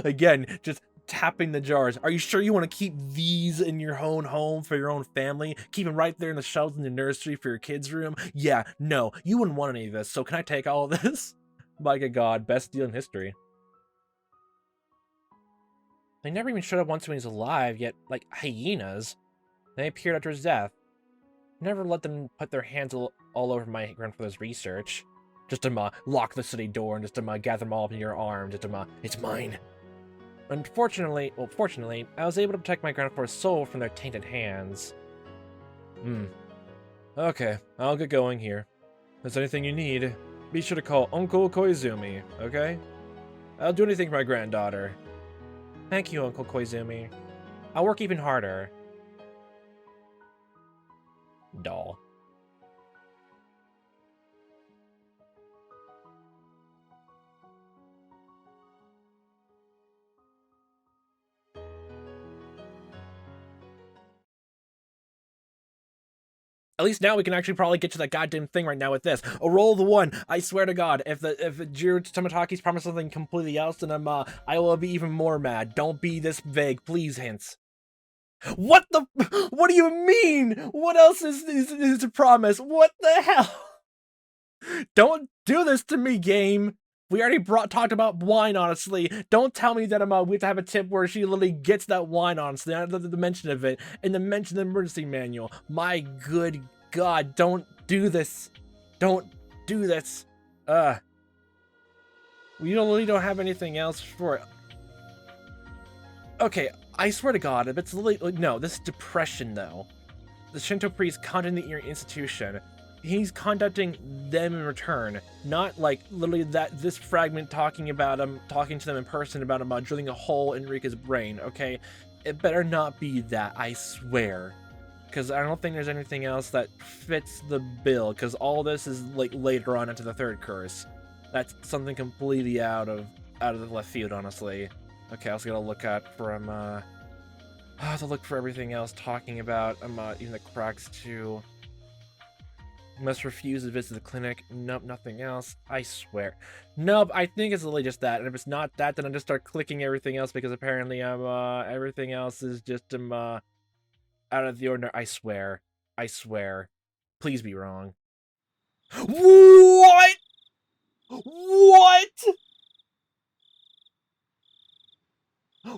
Again, just tapping the jars. Are you sure you want to keep these in your own home for your own family? Keep them right there in the shelves in the nursery for your kids' room? Yeah, no, you wouldn't want any of this, so can I take all of this? My good God, best deal in history. They never even showed up once when he's alive, yet, like hyenas, they appeared after his death. Never let them put their hands all over my grandfather's research. Just to lock the city door and just to gather them all up in your arms. Just to it's mine. Unfortunately, well, fortunately, I was able to protect my grandfather's soul from their tainted hands. Okay, I'll get going here. If there's anything you need, be sure to call Uncle Koizumi, okay? I'll do anything for my granddaughter. Thank you, Uncle Koizumi. I'll work even harder. Doll. At least now we can actually probably get to that goddamn thing right now with this. A roll of the one. I swear to God, if Jiro Tomataki's promised something completely else, then I will be even more mad. Don't be this vague, please, hints. What the? What do you mean? What else is a promise? What the hell? Don't do this to me, game. We already talked about wine, honestly. Don't tell me that we have to have a tip where she literally gets that wine, honestly. I the mention of it and the mention of the emergency manual. My good God, don't do this. Don't do this. We really don't have anything else for it. Okay, I swear to God, if it's literally no, this is depression though. The Shinto priest conducting the institution. He's conducting them in return, not like literally this fragment talking to them in person about him drilling a hole in Rika's brain, okay? It better not be that, I swear. Because I don't think there's anything else that fits the bill, because all this is like later on into the third curse. That's something completely out of the left field, honestly. Okay, I was gonna look at from I have to look for everything else talking about even the cracks too. Must refuse to visit the clinic. Nope, nothing else. I swear. Nope, I think it's literally just that. And if it's not that, then I just start clicking everything else because apparently everything else is just out of the ordinary. I swear. I swear. Please be wrong. What? What?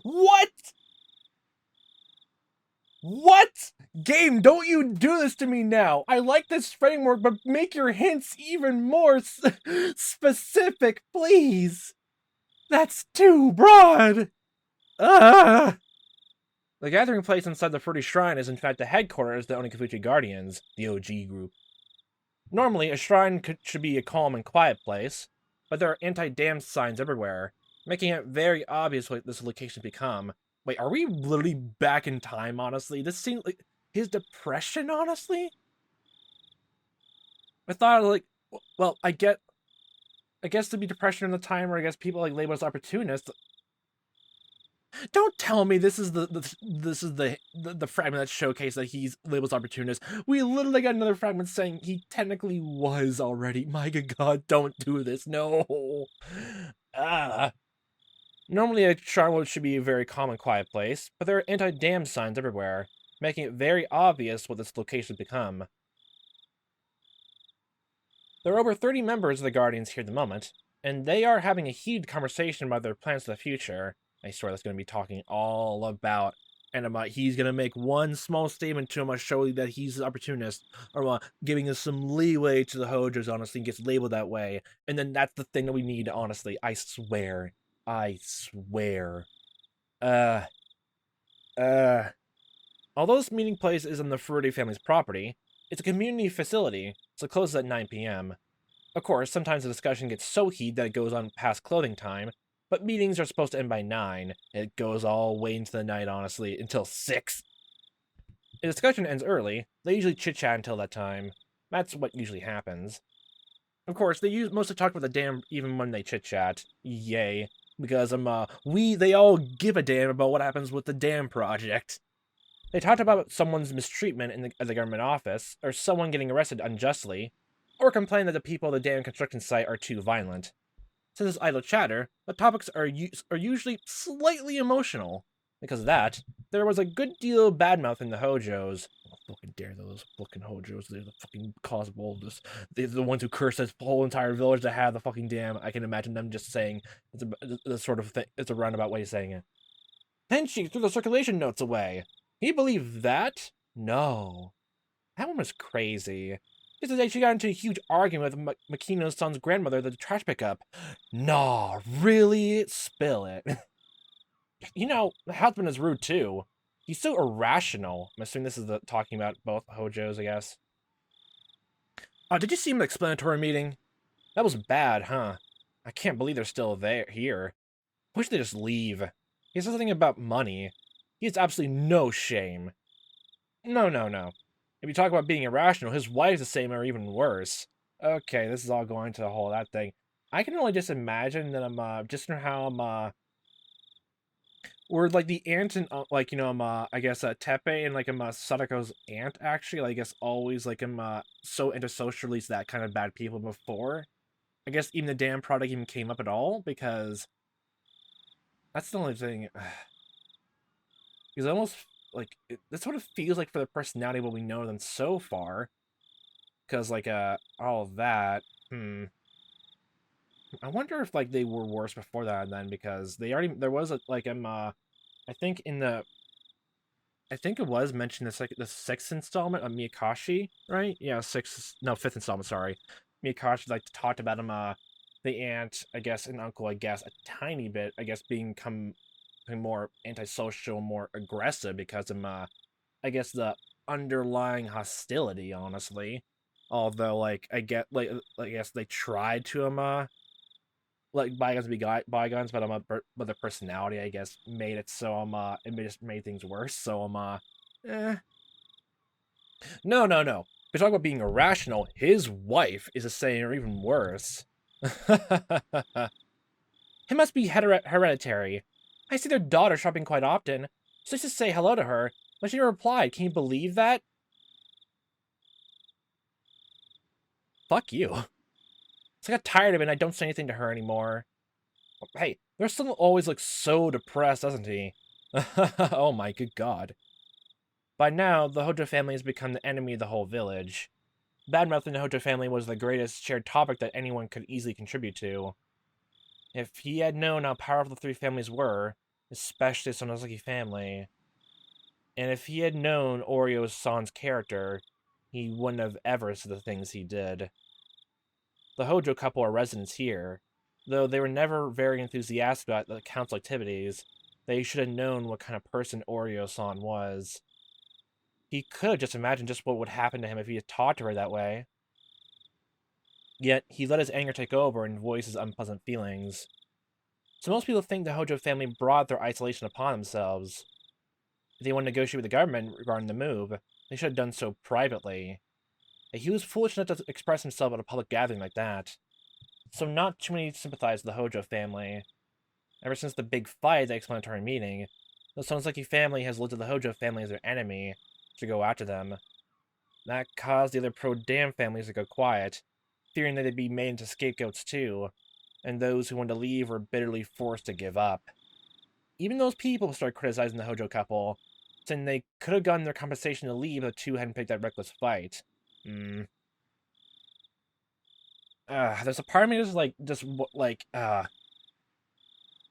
What? What? Game, don't you do this to me now. I like this framework, but make your hints even more specific, please. That's too broad. The gathering place inside the Fruity Shrine is in fact the headquarters of the Onikafuchi Guardians, the OG group. Normally, a shrine should be a calm and quiet place, but there are anti-dam signs everywhere, making it very obvious what this location become. Wait, are we literally back in time, honestly? This seems like his depression, honestly? I thought, like, well, I guess to be depression in the time where I guess people like label as opportunists. Don't tell me this is the fragment that showcased that he's labeled as opportunist. We literally got another fragment saying he technically was already. My good God, don't do this. No. Normally a shrine should be a very calm and quiet place, but there are anti-dam signs everywhere, making it very obvious what this location has become. There are over 30 members of the Guardians here at the moment, and they are having a heated conversation about their plans for the future. I swear that's going to be talking all about, and he's going to make one small statement to him, showing that he's an opportunist, or giving us some leeway to the Hojos, honestly, and gets labeled that way. And then that's the thing that we need, honestly. I swear. I swear. Although this meeting place is on the Furude family's property, it's a community facility, so it closes at 9 p.m. Of course, sometimes the discussion gets so heated that it goes on past clothing time, but meetings are supposed to end by 9. It goes all the way into the night, honestly, until 6. If the discussion ends early, they usually chit-chat until that time. That's what usually happens. Of course, they mostly talk about the dam even when they chit-chat. Yay. because they all give a damn about what happens with the dam project. They talked about someone's mistreatment in the government office, or someone getting arrested unjustly, or complain that the people of the dam construction site are too violent. Since it's idle chatter, the topics are usually slightly emotional. Because of that, there was a good deal of badmouth in the Hojos. Oh, fucking dare those fucking Hojos. They're the fucking cause of all this. They're the ones who cursed this whole entire village to have the fucking dam. I can imagine them just saying it's the sort of thing. It's a roundabout way of saying it. Then she threw the circulation notes away. Can you believe that? No. That one was crazy. Just today, she got into a huge argument with Makino's son's grandmother at the trash pickup. Nah, really? Spill it. You know, the husband is rude too. He's so irrational. I'm assuming this is talking about both Hojos, I guess. Oh, did you see him in the explanatory meeting? That was bad, huh? I can't believe they're still here. Wish they just leave. He said something about money. He has absolutely no shame. No. If you talk about being irrational, his wife's the same or even worse. Okay, this is all going to the whole that thing. I can only just imagine that I'm just how or like the aunt and like I guess Tepe and like Sadako's aunt actually, I guess always like so into socially that kind of bad people before. I guess even the damn product even came up at all because that's the only thing. Because almost like it sort of feels like for the personality what we know them so far. Because like all of that, I wonder if like they were worse before that then because there was I think I think it was mentioned the sixth installment of Miyakashi, right? Yeah, fifth installment, sorry. Miyakashi like talked about him the aunt, I guess, and uncle, I guess, a tiny bit, I guess, becoming more antisocial, more aggressive because of I guess the underlying hostility, honestly. Although like I guess they tried to like bygones be bygones, but the personality I guess made it so it just made things worse. So eh. No. We're talking about being irrational. His wife is the same or even worse. It must be hereditary. I see their daughter shopping quite often, so I just say hello to her, but she never replied. Can you believe that? Fuck you. It's like I got tired of it and I don't say anything to her anymore. Hey, their son always looks so depressed, doesn't he? Oh my good god. By now, the Hojo family has become the enemy of the whole village. Badmouth in the Hojo family was the greatest shared topic that anyone could easily contribute to. If he had known how powerful the three families were, especially the Sonosuke family, and if he had known Oreo-san's character, he wouldn't have ever said the things he did. The Hojo couple are residents here. Though they were never very enthusiastic about the council activities, they should have known what kind of person Oreo-san was. He could have just imagined just what would happen to him if he had talked to her that way. Yet, he let his anger take over and voice his unpleasant feelings. So most people think the Hojo family brought their isolation upon themselves. If they want to negotiate with the government regarding the move, they should have done so privately. He was foolish enough to express himself at a public gathering like that. So not too many sympathize with the Hojo family. Ever since the big fight at the explanatory meeting, the Sonosuke family has looked at the Hojo family as their enemy, to go after them. That caused the other pro-dam families to go quiet, fearing that they'd be made into scapegoats too, and those who wanted to leave were bitterly forced to give up. Even those people started criticizing the Hojo couple, saying they could have gotten their compensation to leave if the two hadn't picked that reckless fight. There's a part of me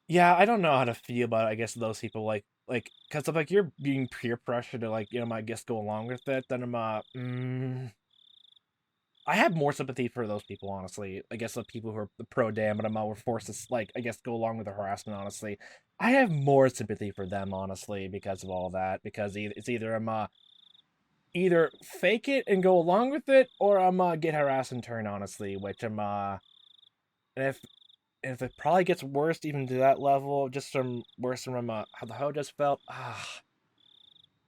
yeah, I don't know how to feel about, I guess, those people, because of, like, you're being peer pressured to, like, I guess go along with it, then I have more sympathy for those people, honestly. I guess the people who are the pro-dam, but were forced to, like, I guess go along with the harassment, honestly. I have more sympathy for them, honestly, because of all that, because it's either fake it and go along with it, or get harassed in turn, honestly, which and if it probably gets worse even to that level, just from worse from how the hoe just felt.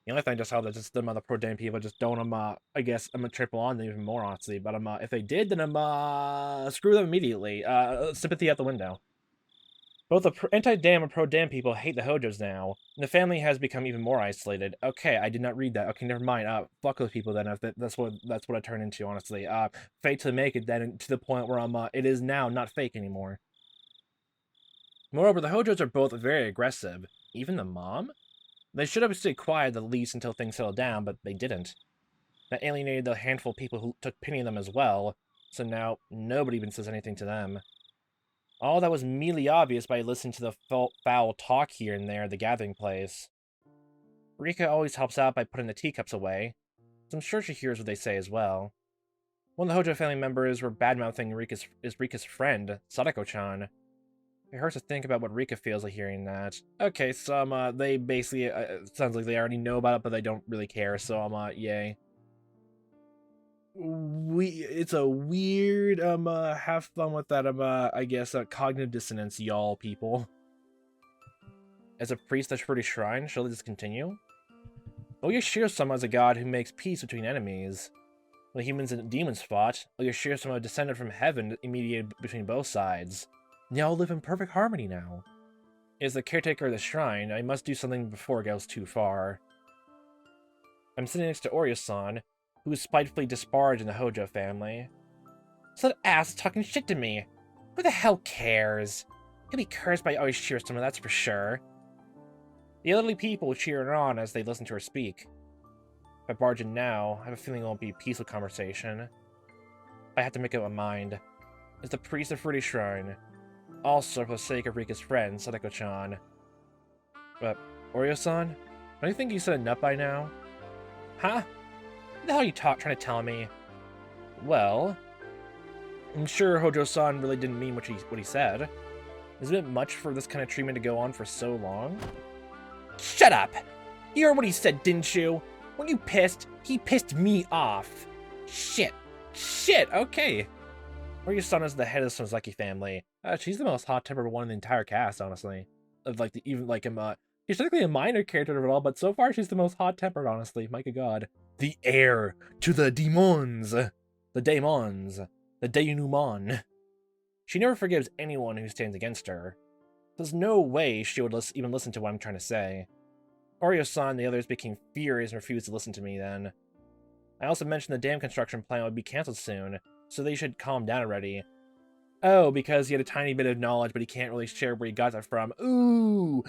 The only thing just how that just them other pro damn people just don't I guess I'm gonna triple on them even more honestly. But if they did, then screw them immediately. Sympathy out the window. Both the anti-dam and pro-dam people hate the Hojos now, and the family has become even more isolated. Okay, I did not read that. Okay, never mind. Fuck those people then. That's what I turned into, honestly. Fate to make it then to the point where it is now not fake anymore. Moreover, the Hojos are both very aggressive. Even the mom? They should have stayed quiet at the least until things settled down, but they didn't. That alienated the handful of people who took pity on them as well, so now nobody even says anything to them. All that was immediately obvious by listening to the foul talk here and there at the gathering place. Rika always helps out by putting the teacups away, so I'm sure she hears what they say as well. One of the Hojo family members were bad-mouthing Rika's friend, Sadako-chan. It hurts to think about what Rika feels like hearing that. Okay, so, they basically, sounds like they already know about it, but they don't really care, so, yay. It's a weird, have fun with that, I guess, cognitive dissonance, y'all, people. As a priest at Shuri Shrine, shall this continue? Oyashiro-sama is a god who makes peace between enemies. When the humans and demons fought, Oyashiro-sama descended from heaven and mediated between both sides. They all live in perfect harmony now. As the caretaker of the shrine, I must do something before it goes too far. I'm sitting next to Oryo-san, who is spitefully disparaged in the Hojo family. So that ass is talking shit to me. Who the hell cares? He'll be cursed by Oyashiro-sama, that's for sure. The elderly people cheer her on as they listen to her speak. If I barge in now, I have a feeling it won't be a peaceful conversation. I have to make up my mind. As the priest of Fruity Shrine, also for the sake of Rika's friend, Sadako-chan. But, Oryo-san? Don't you think you said enough by now? Huh? What the hell are you trying to tell me? Well, I'm sure Hojo-san really didn't mean what he said. Isn't it much for this kind of treatment to go on for so long? Shut up! You heard what he said, didn't you? When you pissed, he pissed me off. Shit. Shit, okay. Oryo-san is the head of the Sonozaki family. She's the most hot-tempered one in the entire cast, honestly. She's technically a minor character of it all, but so far she's the most hot-tempered, honestly. My good god. The heir to the demons! The daemons. The denouement. She never forgives anyone who stands against her. There's no way she would even listen to what I'm trying to say. Oryo-san and the others became furious and refused to listen to me then. I also mentioned the dam construction plan would be cancelled soon, so they should calm down already. Oh, because he had a tiny bit of knowledge, but he can't really share where he got that from. Ooh!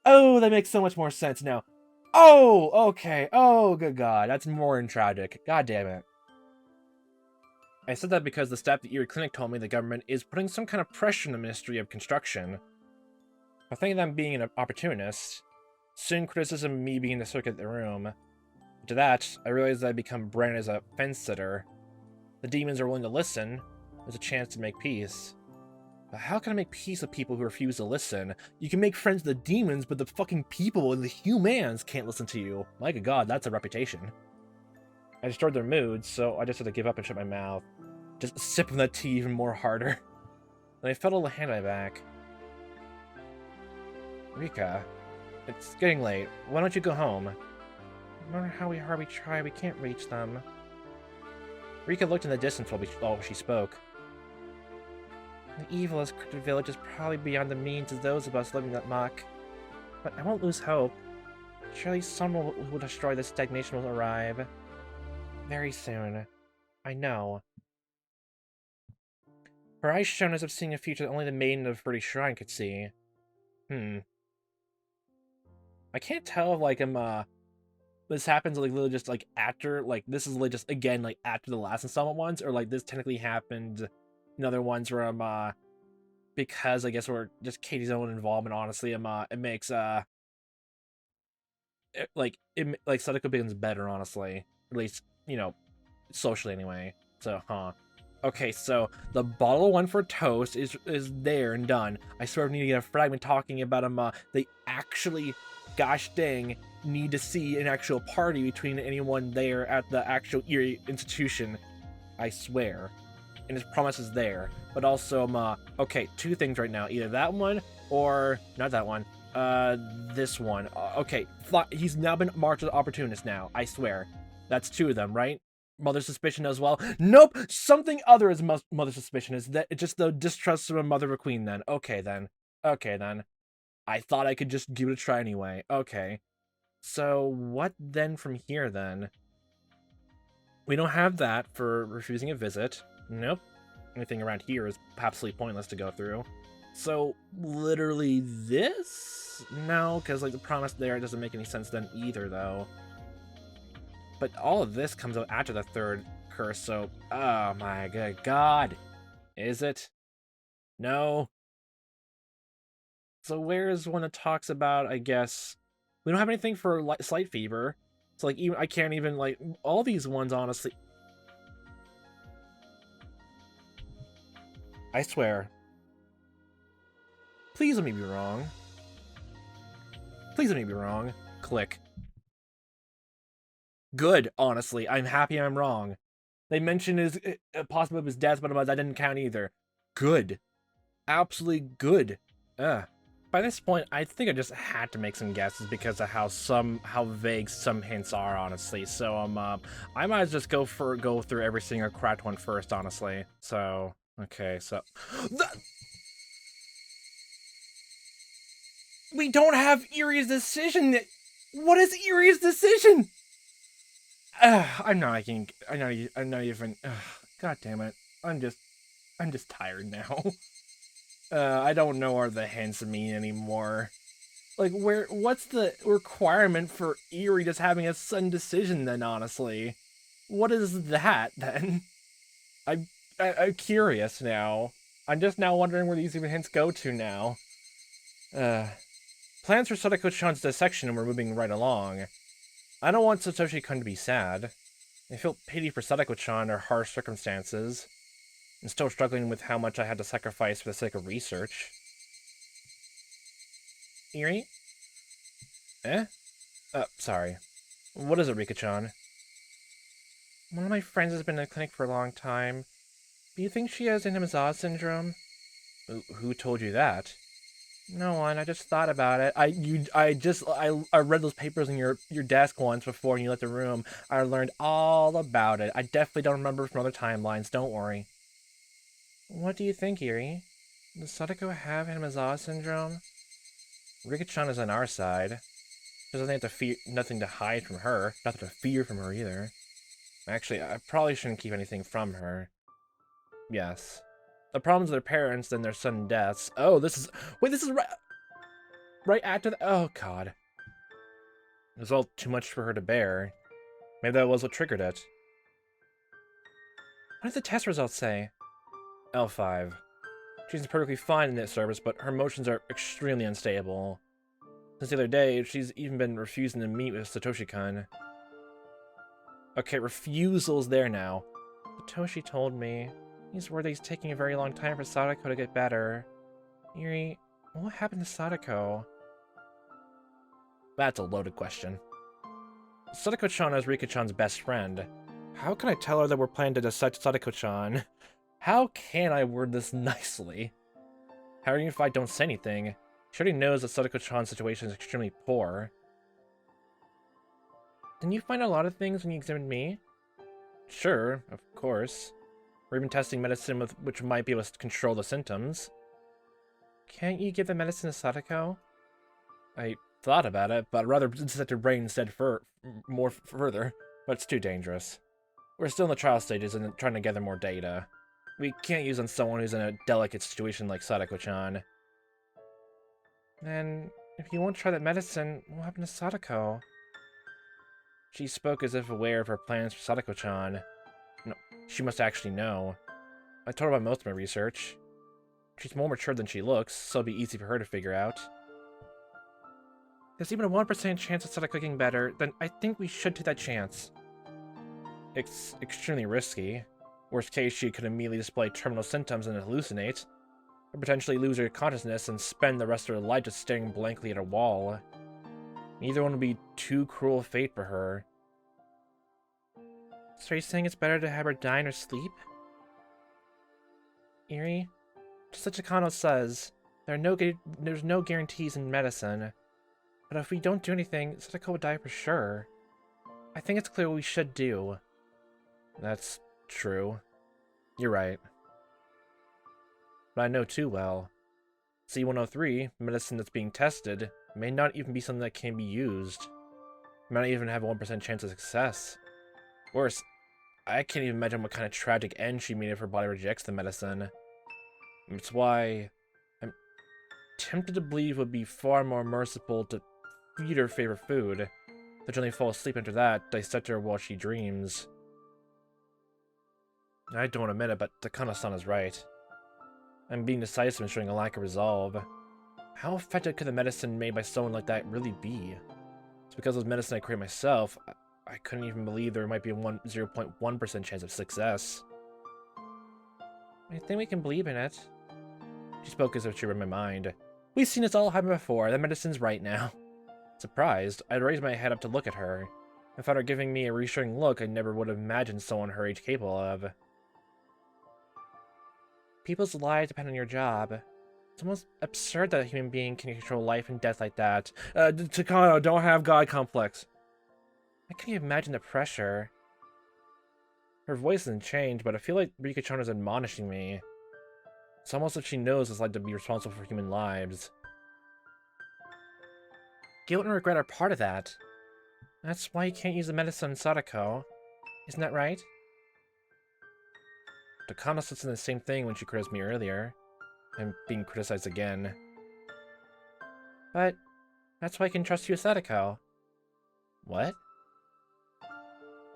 Oh, that makes so much more sense now. Oh, okay. Oh, good god. That's more than tragic. God damn it. I said that because the staff at the Erie Clinic told me the government is putting some kind of pressure on the Ministry of Construction. I think them being an opportunist. Soon criticism of me began to circulate the room. After that, I realized that I'd become branded as a fence-sitter. The demons are willing to listen. There's a chance to make peace. But how can I make peace with people who refuse to listen? You can make friends with the demons, but the fucking people and the humans can't listen to you. My good god, that's a reputation. I destroyed their moods, so I just had to give up and shut my mouth. Just sipping that tea even more harder. Then I felt a little hand on my back. Rika, it's getting late. Why don't you go home? No matter how hard we try, we can't reach them. Rika looked in the distance while she spoke. The evil of this village is probably beyond the means of those of us living that muck. But I won't lose hope. Surely someone who will destroy this stagnation will arrive. Very soon. I know. Her eyes shone as if seeing a future that only the maiden of Fruity Shrine could see. I can't tell if, this happens, literally just, after, this is, just, again, after the last installment ones, or, this technically happened in other ones where, because, I guess, we're just Katie's own involvement, honestly, it makes, Sadako begins better, honestly. At least, socially anyway. So, Okay, so the bottle one for toast is there and done. I sort of need to get a fragment talking about they actually, gosh dang, need to see an actual party between anyone there at the actual Erie institution. I swear. And his promise is there. But also, okay, two things right now. Either that one or not that one. This one. Okay, he's now been marked as an opportunist now. I swear. That's two of them, right? Mother's suspicion as well. Nope, something other is mother's suspicion. Is that it's just the distrust of a mother of a queen then? Okay then. Okay, then. I thought I could just give it a try anyway. Okay. So, what then from here, then? We don't have that for refusing a visit. Nope. Anything around here is absolutely pointless to go through. So, literally this? No, because, like, the promise there doesn't make any sense then either, though. But all of this comes out after the third curse, so... Oh my good god. Is it? No. So where's one that talks about, I guess... We don't have anything for slight fever. So, like, even I can't even, like... All these ones, honestly... I swear. Please let me be wrong. Please let me be wrong. Click. Good, honestly. I'm happy I'm wrong. They mentioned his possibility of his death, but that didn't count either. Good. Absolutely good. By this point, I think I just had to make some guesses because of how vague some hints are, honestly. So I might just go through every single cracked one first, honestly. So okay, so we don't have Erie's decision. What is Erie's decision? I'm not even. God damn it! I'm just tired now. I don't know what the hints mean anymore. Like, what's the requirement for Erie just having a sudden decision then, honestly? What is that, then? I'm curious now. I'm just now wondering where these even hints go to now. Plans for Sadako-chan's dissection and we're moving right along. I don't want Satoshi-kun to be sad. I feel pity for Sadako-chan under harsh circumstances. I'm still struggling with how much I had to sacrifice for the sake of research. Erie? Eh? Sorry. What is it, Rika-chan? One of my friends has been in the clinic for a long time. Do you think she has Hinamizawa syndrome? Who told you that? No one. I just thought about it. I read those papers in your desk once before you left the room. I learned all about it. I definitely don't remember from other timelines. Don't worry. What do you think, Erie? Does Sadako have Hinamizawa syndrome? Rika-chan is on our side. She doesn't have to fear nothing to hide from her. Nothing to fear from her either. Actually, I probably shouldn't keep anything from her. Yes. The problems with their parents, then their sudden deaths. Oh, this is... Wait, this is right after the... Oh, God. It was all too much for her to bear. Maybe that was what triggered it. What did the test results say? L5. She's perfectly fine in this service, but her emotions are extremely unstable. Since the other day, she's even been refusing to meet with Satoshi-kun. Okay, refusal's there now. Satoshi told me. He's worried that he's taking a very long time for Sadako to get better. Erie, what happened to Sadako? That's a loaded question. Sadako-chan is Rika-chan's best friend. How can I tell her that we're planning to dissect Sadako-chan? How can I word this nicely? How even if I don't say anything? She already knows that Sadako-chan's situation is extremely poor. Didn't you find a lot of things when you examined me? Sure, of course. We're even testing medicine which might be able to control the symptoms. Can't you give the medicine to Sadako? I thought about it, but I'd rather dissect her brain instead further, but it's too dangerous. We're still in the trial stages and trying to gather more data. We can't use on someone who's in a delicate situation like Sadako-chan. Then, if you won't try that medicine, what happened to Sadako? She spoke as if aware of her plans for Sadako-chan. No, she must actually know. I told her about most of my research. She's more mature than she looks, so it'll be easy for her to figure out. There's even a 1% chance of Sadako getting better, then I think we should take that chance. It's extremely risky. Worst case, she could immediately display terminal symptoms and hallucinate, or potentially lose her consciousness and spend the rest of her life just staring blankly at a wall. Neither one would be too cruel a fate for her. So are you saying it's better to have her die in her sleep? Erie? Just as Chikano says, there's no guarantees in medicine. But if we don't do anything, Sadako will die for sure. I think it's clear what we should do. That's true. You're right. But I know too well. C-103, medicine that's being tested, may not even be something that can be used. It might not even have a 1% chance of success. Worse, I can't even imagine what kind of tragic end she made if her body rejects the medicine. It's why I'm tempted to believe it would be far more merciful to feed her favorite food, to gently fall asleep after that, dissect her while she dreams. I don't admit it, but Takano-san is right. I'm being decisive and showing a lack of resolve. How effective could the medicine made by someone like that really be? It's because of the medicine I create myself. I couldn't even believe there might be a 0.1% chance of success. I think we can believe in it. She spoke as if she read my mind. We've seen this all happen before. The medicine's right now. Surprised, I raised my head up to look at her. I found her giving me a reassuring look I never would have imagined someone her age capable of. People's lives depend on your job. It's almost absurd that a human being can control life and death like that. Takano, don't have God complex. I can't even imagine the pressure. Her voice hasn't changed, but I feel like Rika-chan is admonishing me. It's almost as if she knows it's like to be responsible for human lives. Guilt and regret are part of that. That's why you can't use the medicine on Sadako. Isn't that right? Takano said the same thing when she criticized me earlier. I'm being criticized again. But that's why I can trust you with Sadako. What?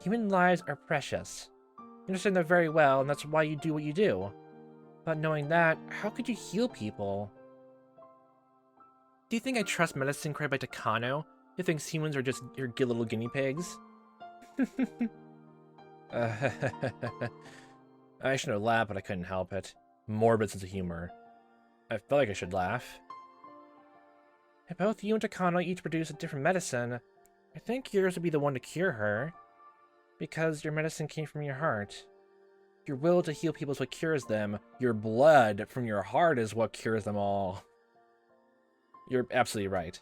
Human lives are precious. You understand that very well, and that's why you do what you do. But knowing that, how could you heal people? Do you think I trust medicine created by Takano, who thinks humans are just your good little guinea pigs? I shouldn't have laughed, but I couldn't help it. Morbid sense of humor. I felt like I should laugh. If both you and Takano each produce a different medicine, I think yours would be the one to cure her. Because your medicine came from your heart. Your will to heal people is what cures them. Your blood from your heart is what cures them all. You're absolutely right.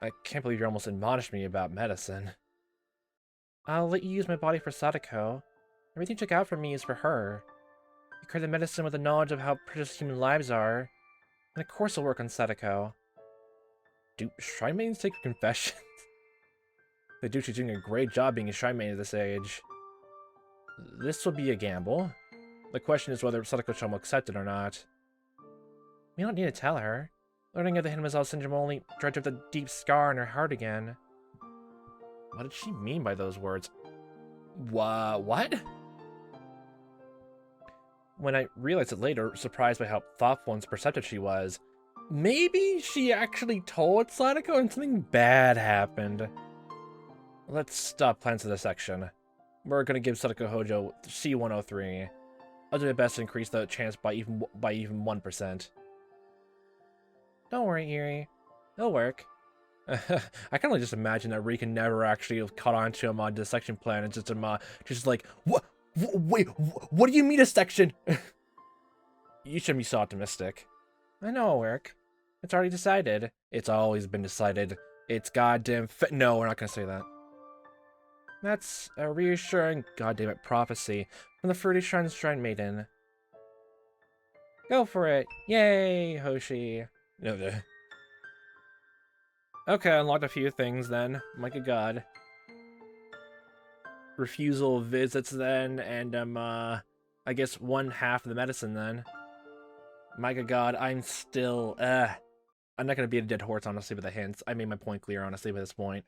I can't believe you almost admonished me about medicine. I'll let you use my body for Sadako. Everything you took out from me is for her. You created the medicine with the knowledge of how precious human lives are. And of course I'll work on Sadako. Do shrine maidens take confessions? They do. She's doing a great job being a shrine maiden at this age. This will be a gamble. The question is whether Sadako-chan will accept it or not. We don't need to tell her. Learning of the Hinamizawa syndrome will only dredge up the deep scar in her heart again. What did she mean by those words? What? When I realized it later, surprised by how thoughtful and perceptive she was, maybe she actually told Sadako and something bad happened. Let's stop plans for this section. We're gonna give Sadako Hojo C-103. I'll do my best to increase the chance by even 1%. Don't worry, Eri. It'll work. I can only just imagine that Rika never actually caught on to him on dissection plan and just like, what? Wait, what do you mean dissection? You shouldn't be so optimistic. I know it'll work. It's already decided. It's always been decided. It's goddamn no, we're not gonna say that. That's a reassuring goddammit prophecy from the Fruity Shrine's Shrine Maiden. Go for it! Yay, Hoshi! No, okay, unlocked a few things then. My good god. Refusal of visits then, and I guess one half of the medicine then. My good god, I'm still, I'm not gonna beat a dead horse, honestly, with the hints. I made my point clear, honestly, by this point.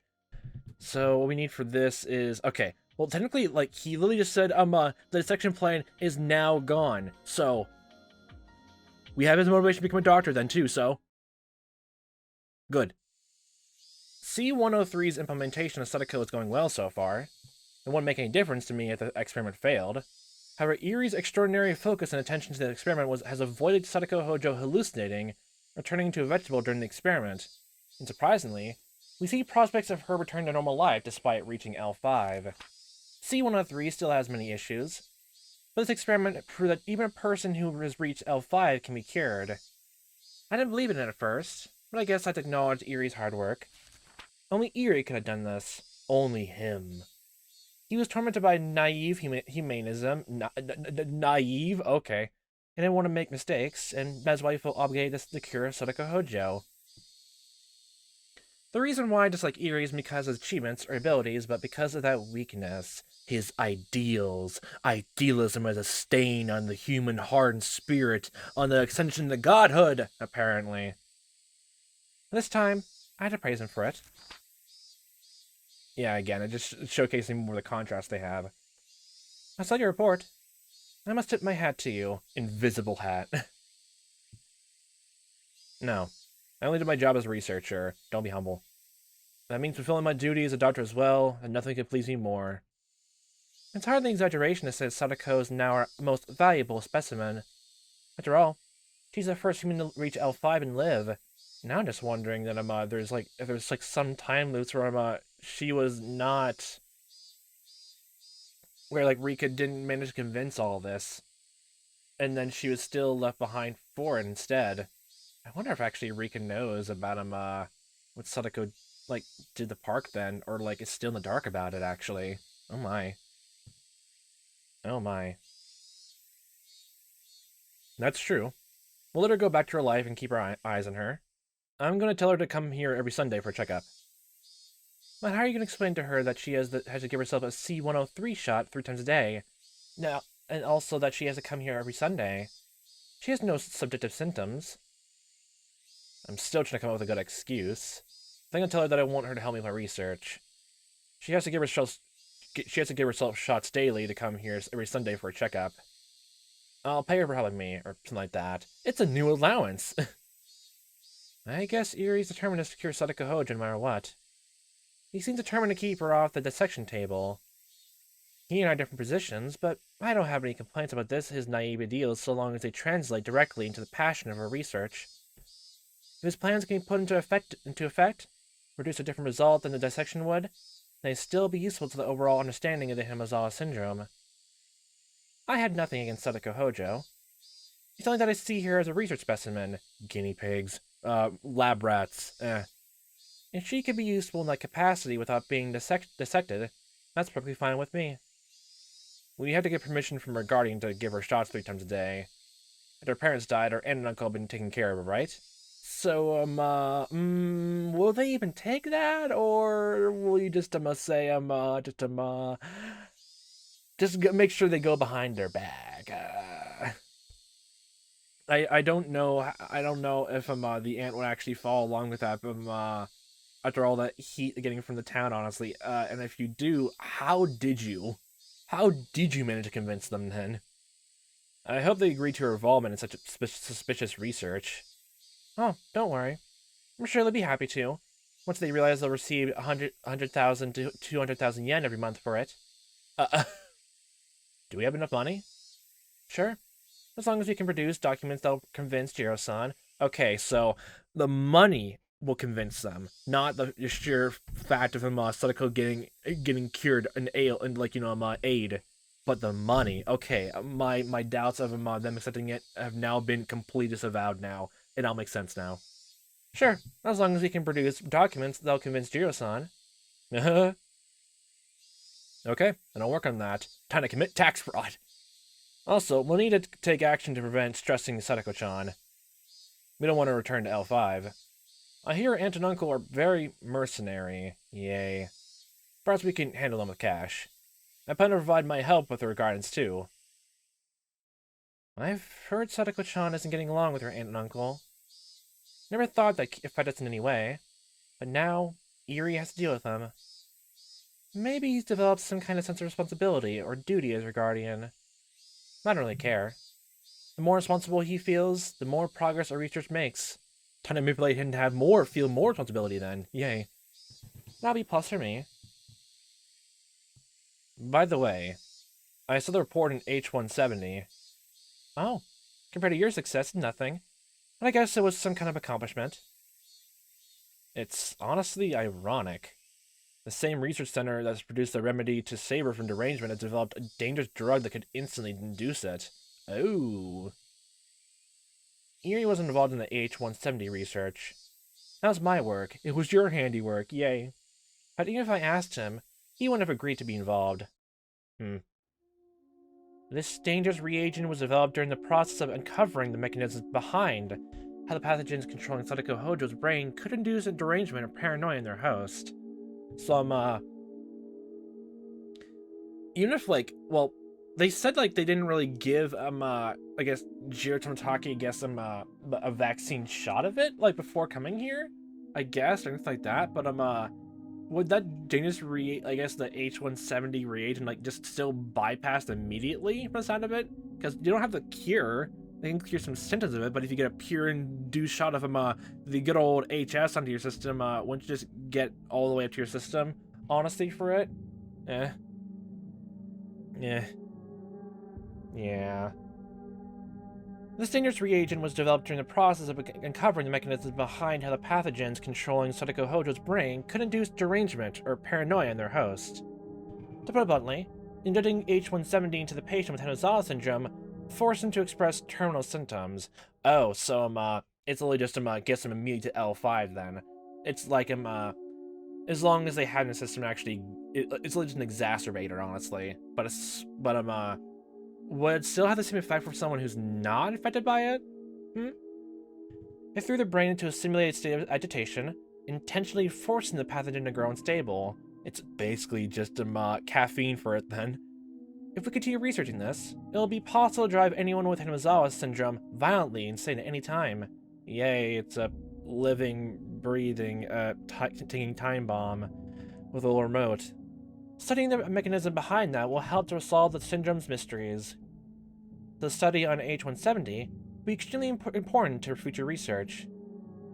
So what we need for this is, okay, well, technically, like, he literally just said, the dissection plan is now gone. So, we have his motivation to become a doctor then, too, so. Good. C-103's implementation of Sadako is going well so far. It wouldn't make any difference to me if the experiment failed. However, Eri's extraordinary focus and attention to the experiment has avoided Sadako Hojo hallucinating or turning into a vegetable during the experiment. And surprisingly, we see prospects of her returning to normal life despite reaching L5. C-103 still has many issues, but this experiment proved that even a person who has reached L5 can be cured. I didn't believe in it at first, but I guess I had to acknowledge Eri's hard work. Only Eri could have done this. Only him. He was tormented by naive humanism. Naive? Okay. I didn't want to make mistakes, and that's why I felt obligated to cure Sadako Hojo. The reason why I dislike Eri isn't because of his achievements or abilities, but because of that weakness. His ideals. Idealism as a stain on the human heart and spirit, on the ascension to godhood, apparently. This time, I had to praise him for it. Yeah, again, it just showcasing more the contrast they have. I saw your report. I must tip my hat to you. Invisible hat. No. I only did my job as a researcher. Don't be humble. That means fulfilling my duty as a doctor as well, and nothing could please me more. It's hardly an exaggeration to say that Sadako is now our most valuable specimen. After all, she's the first human to reach L5 and live. Now I'm just wondering that if there's some time loops where she was not, where Rika didn't manage to convince all this, and then she was still left behind for it instead. I wonder if actually Rika knows about what Sadako did the park then, or is still in the dark about it actually. Oh my. Oh my. That's true. We'll let her go back to her life and keep our eyes on her. I'm gonna tell her to come here every Sunday for a checkup. But how are you gonna explain to her that she has to give herself a C103 shot 3 times a day? Now, and also that she has to come here every Sunday. She has no subjective symptoms. I'm still trying to come up with a good excuse. I think I'll tell her that I want her to help me with my research. She has to give herself shots daily to come here every Sunday for a checkup. I'll pay her for helping me, or something like that. It's a new allowance. I guess Erie's determined to secure Sadako Hojo no matter what. He seems determined to keep her off the dissection table. He and I are different positions, but I don't have any complaints about his naive ideals so long as they translate directly into the passion of her research. If his plans can be put into effect, produce a different result than the dissection would, they'd still be useful to the overall understanding of the Hinamizawa syndrome. I had nothing against Sadako Hojo. It's only that I see her as a research specimen. Guinea pigs. Lab rats. If she could be useful in that capacity without being dissected, that's perfectly fine with me. We have to get permission from her guardian to give her shots 3 times a day. After her parents died, her aunt and uncle have been taking care of her, right? So, will they even take that? Or will you just, say, just make sure they go behind their back? I don't know. I don't know if the aunt would actually follow along with that. After all that heat getting from the town, honestly. And if you do, how did you? How did you manage to convince them then? I hope they agree to her involvement in such suspicious research. Oh, don't worry. I'm sure they'll be happy to. Once they realize they'll receive 100,000 to 200,000 yen every month for it. Do we have enough money? Sure. As long as we can produce documents that'll convince Jiro-san. Okay, so the money will convince them, not the sheer fact of him Sadako getting cured an aid, but the money. Okay, my doubts of them accepting it have now been completely disavowed now. It all makes sense now. Sure, as long as we can produce documents that'll convince Jiro-san. Okay, then I'll work on that. Time to commit tax fraud. Also, we'll need to take action to prevent stressing Sadako-chan. We don't want to return to L5. I hear aunt and uncle are very mercenary. Yay. Perhaps we can handle them with cash. I plan to provide my help with her guidance, too. I've heard Sadako-chan isn't getting along with her aunt and uncle. Never thought that affected us in any way. But now, Eri has to deal with them. Maybe he's developed some kind of sense of responsibility or duty as her guardian. I don't really care. The more responsible he feels, the more progress our research makes. Time to manipulate him to feel more responsibility then. Yay. That'll be plus for me. By the way, I saw the report in H170. Oh, compared to your success, nothing. But I guess it was some kind of accomplishment. It's honestly ironic. The same research center that's produced a remedy to save her from derangement has developed a dangerous drug that could instantly induce it. Oh. Eri wasn't involved in the H170 research. That was my work. It was your handiwork, yay. But even if I asked him, he wouldn't have agreed to be involved. This dangerous reagent was developed during the process of uncovering the mechanisms behind how the pathogens controlling Sadako Hojo's brain could induce a derangement or paranoia in their host. So, even if, like, well, they said, like, they didn't really give, I guess, Jiro Tomitake, a vaccine shot of it, like, before coming here, I guess, or anything like that, but, would that dangerous I guess the H170 reagent, like, just still bypassed immediately, from the sound of it? Because you don't have the cure. They can cure some symptoms of it, but if you get a pure induced shot of the good old HS onto your system, wouldn't you just get all the way up to your system, honestly, for it? Yeah. This dangerous reagent was developed during the process of uncovering the mechanisms behind how the pathogens controlling Sadako Hojo's brain could induce derangement or paranoia in their host. To put it bluntly, injecting H170 into the patient with Hinamizawa syndrome forced him to express terminal symptoms. Oh, so it's only just gets him immediately to L5 then. It's like as long as they had in the system actually, it's really just an exacerbator, honestly. But would it still have the same effect for someone who's not affected by it? It threw the brain into a simulated state of agitation, intentionally forcing the pathogen to grow unstable. It's basically just caffeine for it then. If we continue researching this, it'll be possible to drive anyone with Hinamizawa syndrome violently insane at any time. Yay, it's a living, breathing, ticking time bomb with a little remote. Studying the mechanism behind that will help to resolve the syndrome's mysteries. The study on H170 will be extremely important to future research.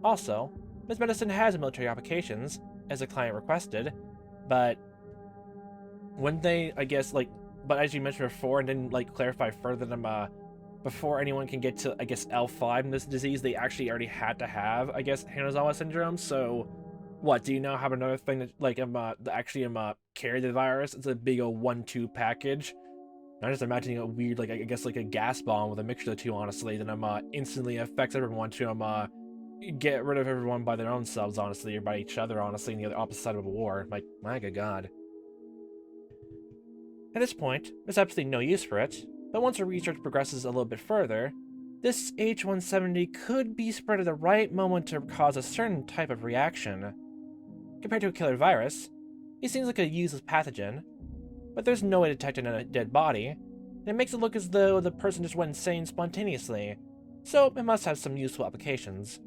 Also, this medicine has military applications, as the client requested, but when they, I guess, but as you mentioned before and didn't, clarify further than, before anyone can get to, I guess, L5 in this disease, they actually already had to have, I guess, Hinamizawa syndrome, so what, do you now have another thing that, actually, carry the virus? It's a big old 1-2 package. I'm just imagining a weird, I guess, a gas bomb with a mixture of the two, honestly, that, instantly affects everyone to, get rid of everyone by their own selves, honestly, or by each other, honestly, in the other opposite side of a war. Like, my good god. At this point, there's absolutely no use for it, but once our research progresses a little bit further, this H170 could be spread at the right moment to cause a certain type of reaction. Compared to a killer virus, it seems like a useless pathogen, but there's no way to detect it in a dead body, and it makes it look as though the person just went insane spontaneously, so it must have some useful applications.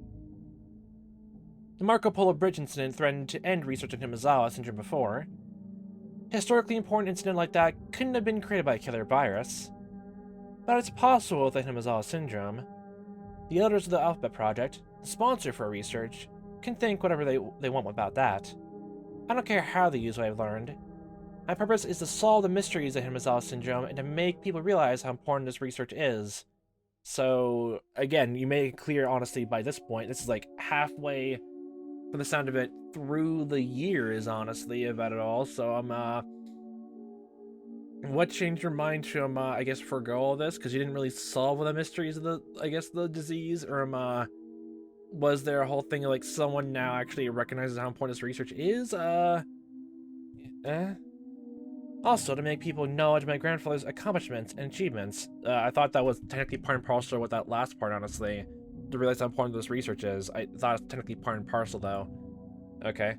The Marco Polo Bridge incident threatened to end research on Hinamizawa syndrome before. A historically important incident like that couldn't have been created by a killer virus, but it's possible with Hinamizawa syndrome. The elders of the Alphabet Project, the sponsor for our research, can think whatever they want about that. I don't care how they use what I've learned. My purpose is to solve the mysteries of Hinamizawa syndrome and to make people realize how important this research is. So, again, you make it clear, honestly, by this point, this is halfway, from the sound of it, through the years, honestly, about it all. So, what changed your mind to, I guess, forgo all this? Because you didn't really solve the mysteries of the disease? Or, was there a whole thing of, someone now actually recognizes how important this research is? Also, to make people acknowledge my grandfather's accomplishments and achievements. I thought that was technically part and parcel with that last part, honestly. To realize how important this research is. I thought it was technically part and parcel, though. Okay.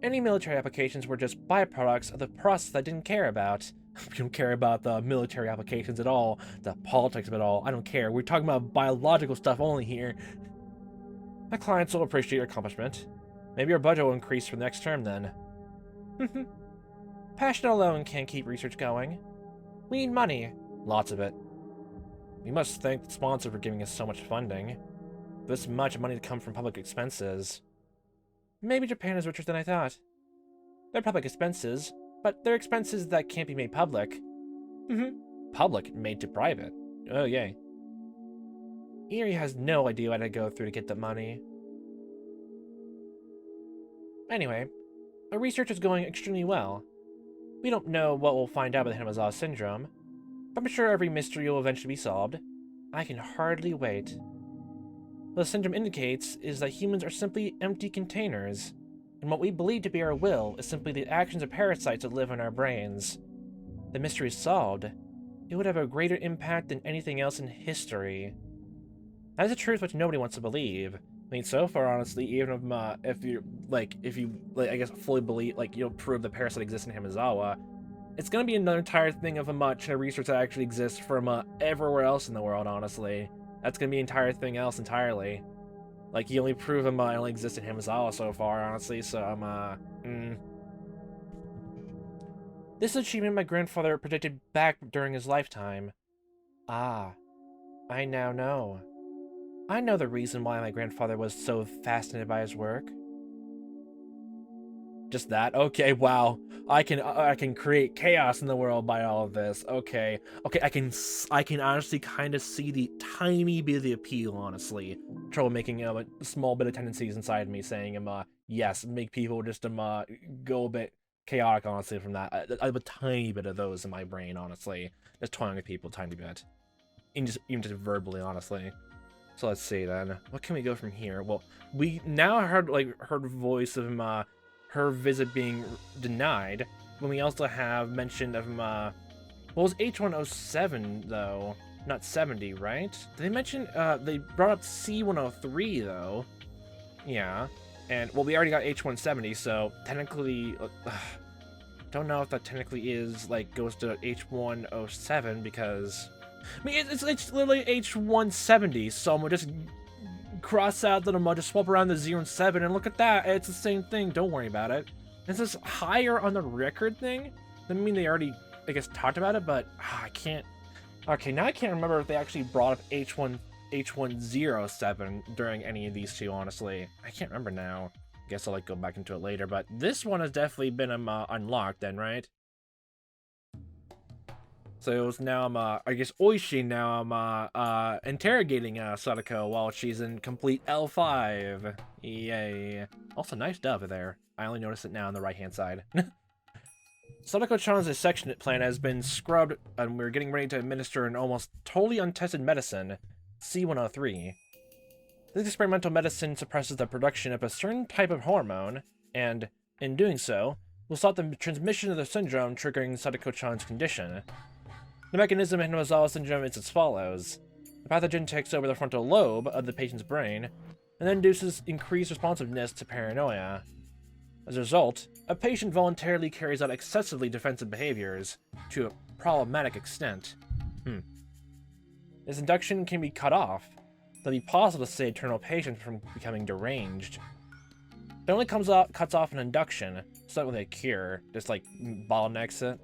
Any military applications were just byproducts of the process I didn't care about. We don't care about the military applications at all, the politics of it all. I don't care. We're talking about biological stuff only here. My clients will appreciate your accomplishment. Maybe your budget will increase for the next term, then. Passion alone can't keep research going. We need money. Lots of it. We must thank the sponsor for giving us so much funding. This much money to come from public expenses. Maybe Japan is richer than I thought. They're public expenses, but they're expenses that can't be made public. Public made to private. Oh, yay. Erie has no idea what I go through to get the money. Anyway, our research is going extremely well. We don't know what we'll find out about Hinamizawa syndrome, but I'm sure every mystery will eventually be solved. I can hardly wait. What the syndrome indicates is that humans are simply empty containers, and what we believe to be our will is simply the actions of parasites that live in our brains. The mystery is solved. it would have a greater impact than anything else in history. That is a truth which nobody wants to believe. I mean, so far, honestly, even if you I guess fully believe, like, you don't prove the parasite exists in Hinamizawa, it's gonna be another entire thing of China research that actually exists from everywhere else in the world. Honestly, that's gonna be an entire thing else entirely. Like, you only prove it only exists in Hinamizawa so far, honestly. So This achievement my grandfather predicted back during his lifetime. Ah, I now know. I know the reason why my grandfather was so fascinated by his work. Just that? Okay, wow. I can create chaos in the world by all of this. Okay. Okay, I can honestly kind of see the tiny bit of the appeal, honestly. Trouble making a small bit of tendencies inside me saying yes, make people just go a bit chaotic, honestly, from that. I have a tiny bit of those in my brain, honestly. Just toying with people a tiny bit. Even just verbally, honestly. So let's see then. What can we go from here? Well, we now heard voice of her visit being denied. When we also have mention of what was H107 though? Not 70, right? Did they mention they brought up C103 though? Yeah. And well, we already got H170, so technically don't know if that technically is like goes to H107 because I mean, it's literally H170, so I'm gonna just cross out the number, just swap around the 0 and 7, and look at that, it's the same thing, don't worry about it. Is this higher on the record thing? I mean, they already, I guess, talked about it, but I can't... Okay, now I can't remember if they actually brought up H107 during any of these two, honestly. I can't remember now. I guess I'll, go back into it later, but this one has definitely been unlocked then, right? So now I guess Oishi now interrogating Sadako while she's in complete L5. Yay. Also, nice dove there. I only noticed it now on the right-hand side. Sadako-chan's dissection plan has been scrubbed, and we're getting ready to administer an almost totally untested medicine, C103. This experimental medicine suppresses the production of a certain type of hormone, and, in doing so, will stop the transmission of the syndrome triggering Sadako-chan's condition. The mechanism in Hinamizawa syndrome is as follows. The pathogen takes over the frontal lobe of the patient's brain, and then induces increased responsiveness to paranoia. As a result, a patient voluntarily carries out excessively defensive behaviors, to a problematic extent. This induction can be cut off, though it'd be possible to save eternal patients from becoming deranged. It only cuts off an induction, so not really a cure, just bottlenecks it.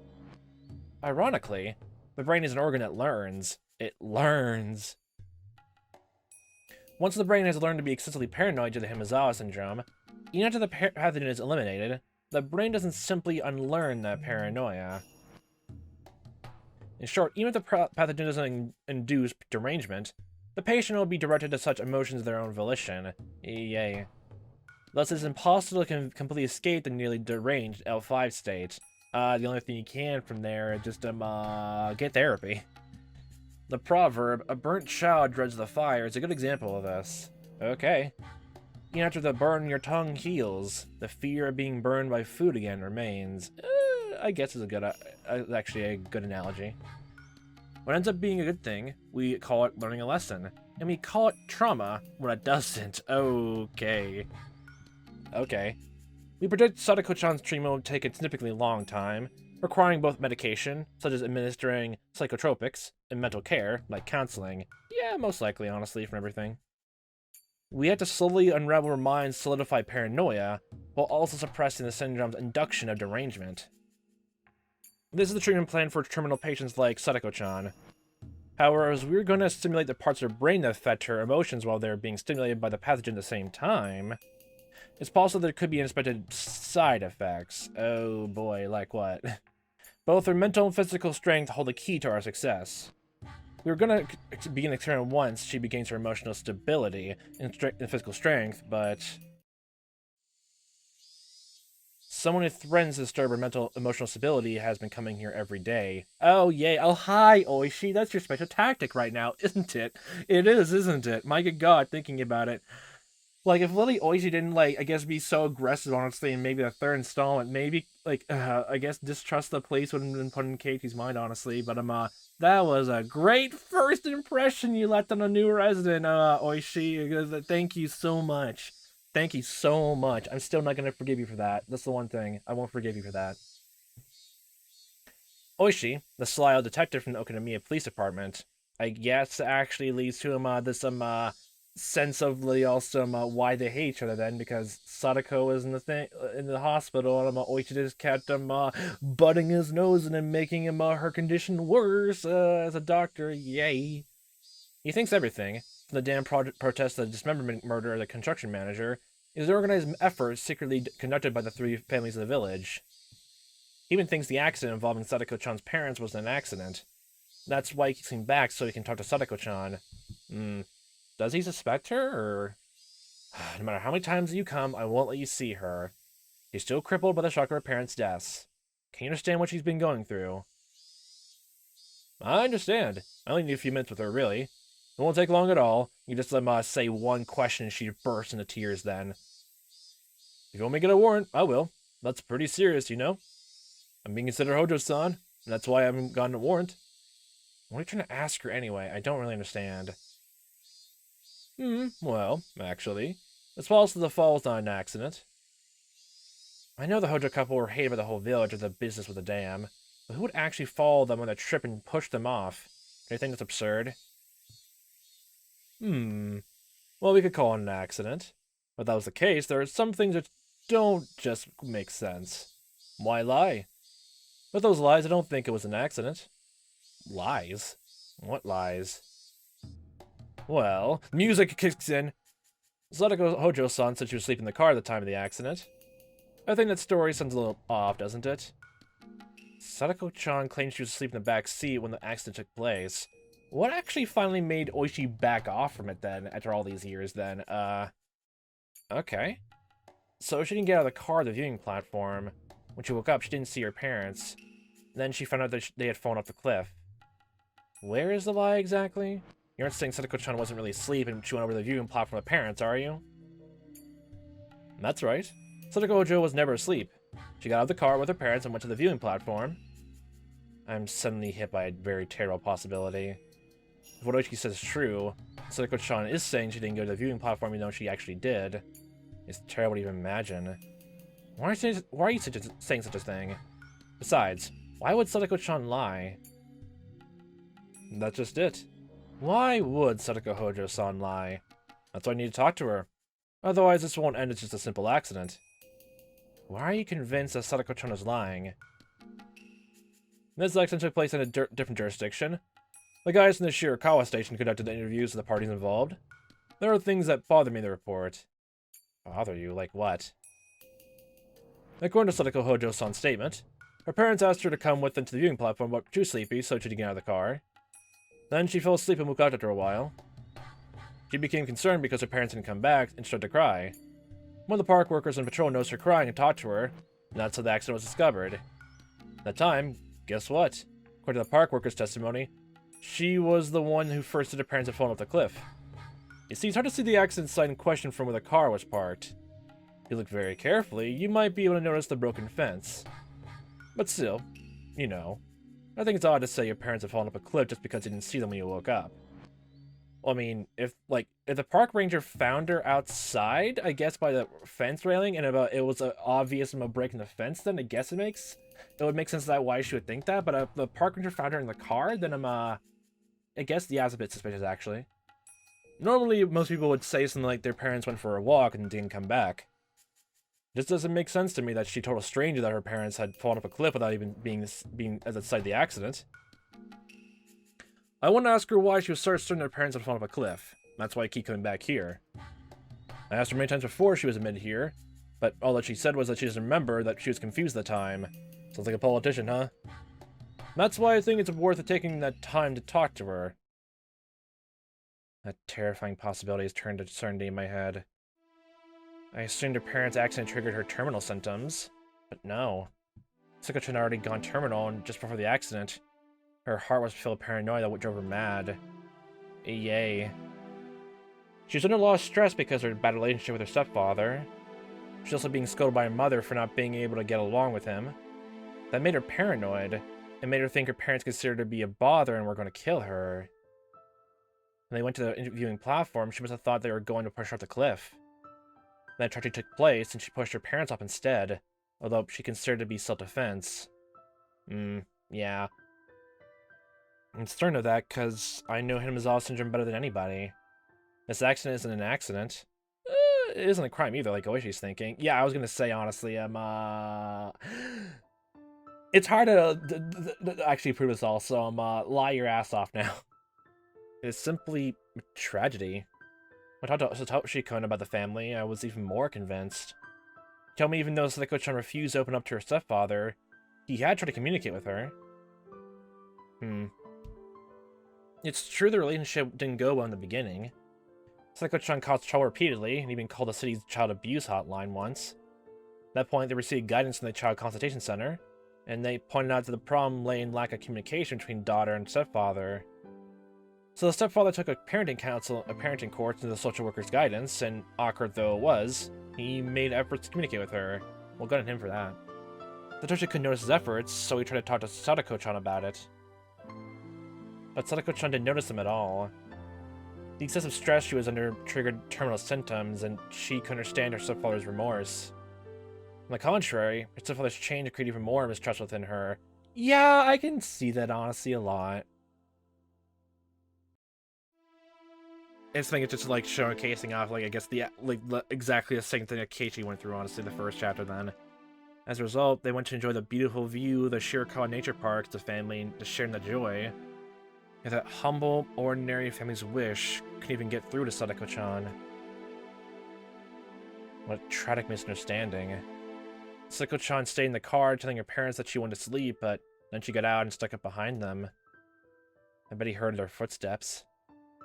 Ironically, the brain is an organ that learns. It learns. Once the brain has learned to be excessively paranoid to the Hinamizawa syndrome, even after the pathogen is eliminated, the brain doesn't simply unlearn that paranoia. In short, even if the pathogen doesn't induce derangement, the patient will be directed to such emotions of their own volition. Yay. Thus, it's impossible to completely escape the nearly deranged L5 state. The only thing you can from there is just get therapy. The proverb, a burnt child dreads the fire, is a good example of this. Okay. Even after the burn, your tongue heals. The fear of being burned by food again remains. I guess is actually a good analogy. What ends up being a good thing, we call it learning a lesson. And we call it trauma when it doesn't. Okay. Okay. We predict Sadako-chan's treatment will take a significantly long time, requiring both medication, such as administering psychotropics, and mental care, like counseling. Yeah, most likely, honestly, from everything. We have to slowly unravel her mind's solidify paranoia, while also suppressing the syndrome's induction of derangement. This is the treatment plan for terminal patients like Sadako-chan. However, as we're going to stimulate the parts of her brain that affect her emotions while they're being stimulated by the pathogen at the same time, it's possible there could be unexpected side effects. Oh boy, like what? Both her mental and physical strength hold the key to our success. We were going to begin the experiment once she regains her emotional stability and physical strength, but someone who threatens to disturb her emotional stability has been coming here every day. Oh yay, oh hi Oishi, that's your special tactic right now, isn't it? It is, isn't it? My good god, thinking about it. Like, if Lily Oishi didn't, like, I guess be so aggressive, honestly, in maybe the third installment, maybe, like, I guess distrust the police would have been put in Keiichi's mind, honestly. But, that was a great first impression you left on a new resident, Oishi. Thank you so much. Thank you so much. I'm still not gonna forgive you for that. That's the one thing. I won't forgive you for that. Oishi, the sly old detective from the Okonomiya Police Department, I guess actually leads to this sense of also why they hate each other then, because Sadako was in the hospital, and Oichi just kept butting his nose and then making her condition worse as a doctor. Yay! He thinks everything, from the damn protest to the dismemberment murder of the construction manager, is an organized effort secretly conducted by the three families of the village. He even thinks the accident involving Sadako-chan's parents was an accident. That's why he keeps him back, so he can talk to Sadako-chan. Does he suspect her, or... No matter how many times you come, I won't let you see her. She's still crippled by the shock of her parents' deaths. Can you understand what she's been going through? I understand. I only need a few minutes with her, really. It won't take long at all. You just let me say one question and she bursts into tears then. If you want me to get a warrant, I will. That's pretty serious, you know? I'm being considered Hojo-san, and that's why I haven't gotten a warrant. What are you trying to ask her anyway? I don't really understand. Well, actually, this falls to the fall's not an accident. I know the Hojo couple were hated by the whole village of the business with the dam, but who would actually follow them on a trip and push them off? Do you think that's absurd? Well, we could call it an accident. But if that was the case, there are some things that don't just make sense. Why lie? With those lies, I don't think it was an accident. Lies? What lies? Well, music kicks in. Sadako Hojo-san said she was asleep in the car at the time of the accident. I think that story sounds a little off, doesn't it? Sadako-chan claimed she was asleep in the back seat when the accident took place. What actually finally made Oishi back off from it then, after all these years then? Okay. So she didn't get out of the car at the viewing platform. When she woke up, she didn't see her parents. Then she found out that they had fallen off the cliff. Where is the lie exactly? You aren't saying Sadako-chan wasn't really asleep and she went over the viewing platform with her parents, are you? That's right. Sadako Hojo was never asleep. She got out of the car with her parents and went to the viewing platform. I'm suddenly hit by a very terrible possibility. If what Oichi says is true, Sadako-chan is saying she didn't go to the viewing platform even though she actually did. It's terrible to even imagine. Why are you saying such a thing? Besides, why would Sadako-chan lie? That's just it. Why would Sadako Hojo-san lie? That's why I need to talk to her. Otherwise, this won't end as just a simple accident. Why are you convinced that Sadako-chan is lying? This accident took place in a different jurisdiction. The guys from the Shirakawa station conducted the interviews of the parties involved. There are things that bother me in the report. Bother you? Like what? According to Sadako Hojo-san's statement, her parents asked her to come with them to the viewing platform, but she was sleepy, so she didn't get out of the car. Then she fell asleep and woke up after a while. She became concerned because her parents didn't come back and started to cry. One of the park workers on patrol noticed her crying and talked to her, and that's how the accident was discovered. At that time, guess what? According to the park worker's testimony, she was the one who first said her parents had fallen off the cliff. You see, it's hard to see the accident site in question from where the car was parked. If you look very carefully, you might be able to notice the broken fence. But still, you know, I think it's odd to say your parents have fallen off a cliff just because you didn't see them when you woke up. Well, I mean, if the park ranger found her outside, I guess by the fence railing, and it was obvious about breaking the fence, then I guess it would make sense that why she would think that. But if the park ranger found her in the car, then I guess yeah, it's a bit suspicious actually. Normally, most people would say something like their parents went for a walk and didn't come back. It just doesn't make sense to me that she told a stranger that her parents had fallen off a cliff without even being at the site of the accident. I want to ask her why she was so certain her parents had fallen off a cliff. That's why I keep coming back here. I asked her many times before she was admitted here, but all that she said was that she doesn't remember, that she was confused at the time. Sounds like a politician, huh? That's why I think it's worth taking that time to talk to her. That terrifying possibility has turned to certainty in my head. I assumed her parents' accident triggered her terminal symptoms, but no. Sadako-chan had already gone terminal, and just before the accident, her heart was filled with paranoia that drove her mad. Yay. She was under a lot of stress because of her bad relationship with her stepfather. She was also being scolded by her mother for not being able to get along with him. That made her paranoid, and made her think her parents considered her to be a bother and were going to kill her. When they went to the interviewing platform, she must have thought they were going to push her off the cliff. Then a tragedy took place, and she pushed her parents off instead, although she considered it to be self-defense. Yeah. I'm certain of that, because I know Hinamizawa syndrome better than anybody. This accident isn't an accident. It isn't a crime either, like Oishi's thinking. Yeah, I was gonna say, honestly, it's hard to actually prove this all, so lie your ass off now. It's simply a tragedy. When I talked to Satoshi-kun about the family, I was even more convinced. He told me even though Sadako-chan refused to open up to her stepfather, he had tried to communicate with her. It's true the relationship didn't go well in the beginning. Sadako-chan caused trouble repeatedly, and even called the city's child abuse hotline once. At that point, they received guidance from the Child Consultation Center, and they pointed out that the problem lay in lack of communication between daughter and stepfather. So the stepfather took a parenting course into the social worker's guidance, and awkward though it was, he made efforts to communicate with her. Well, good on him for that. Satoshi couldn't notice his efforts, so he tried to talk to Sadako-chan about it. But Sadako-chan didn't notice them at all. The excessive stress she was under triggered terminal symptoms, and she couldn't understand her stepfather's remorse. On the contrary, her stepfather's change created even more mistrust within her. Yeah, I can see that honestly a lot. I think it's just like showcasing off, like, I guess exactly the same thing that Keiichi went through, honestly, the first chapter then. As a result, they went to enjoy the beautiful view of the Shirakawa Nature Park, the family, and just sharing the joy. Yet that humble, ordinary family's wish couldn't even get through to Sadako-chan. What a tragic misunderstanding. Sadako-chan stayed in the car, telling her parents that she wanted to sleep, but then she got out and stuck up behind them. I bet he heard their footsteps.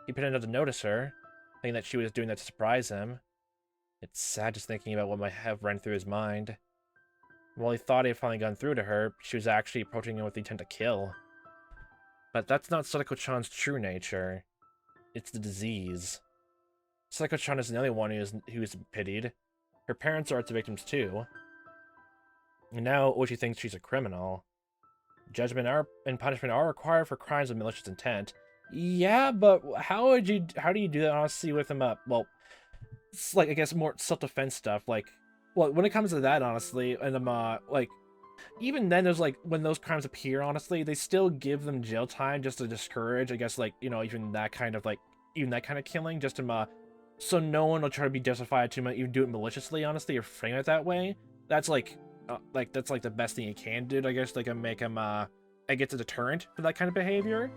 He pretended not to notice her, thinking that she was doing that to surprise him. It's sad just thinking about what might have run through his mind. While he thought he had finally gone through to her, she was actually approaching him with the intent to kill. But that's not Sadako-chan's true nature. It's the disease. Sadako-chan isn't the only one who is pitied. Her parents are its victims too. And now Oishi thinks she's a criminal. Judgment and punishment are required for crimes of malicious intent. Yeah, but how do you do that honestly with him up? Well, it's like, I guess, more self-defense stuff. Like, well, when it comes to that, honestly, and like, even then, there's like, when those crimes appear, honestly, they still give them jail time just to discourage, I guess, like, you know, even that kind of killing, just to so no one will try to be justified to even do it maliciously, honestly, or frame it that way. That's like that's like the best thing you can do, I guess, like, make him I guess a deterrent for that kind of behavior.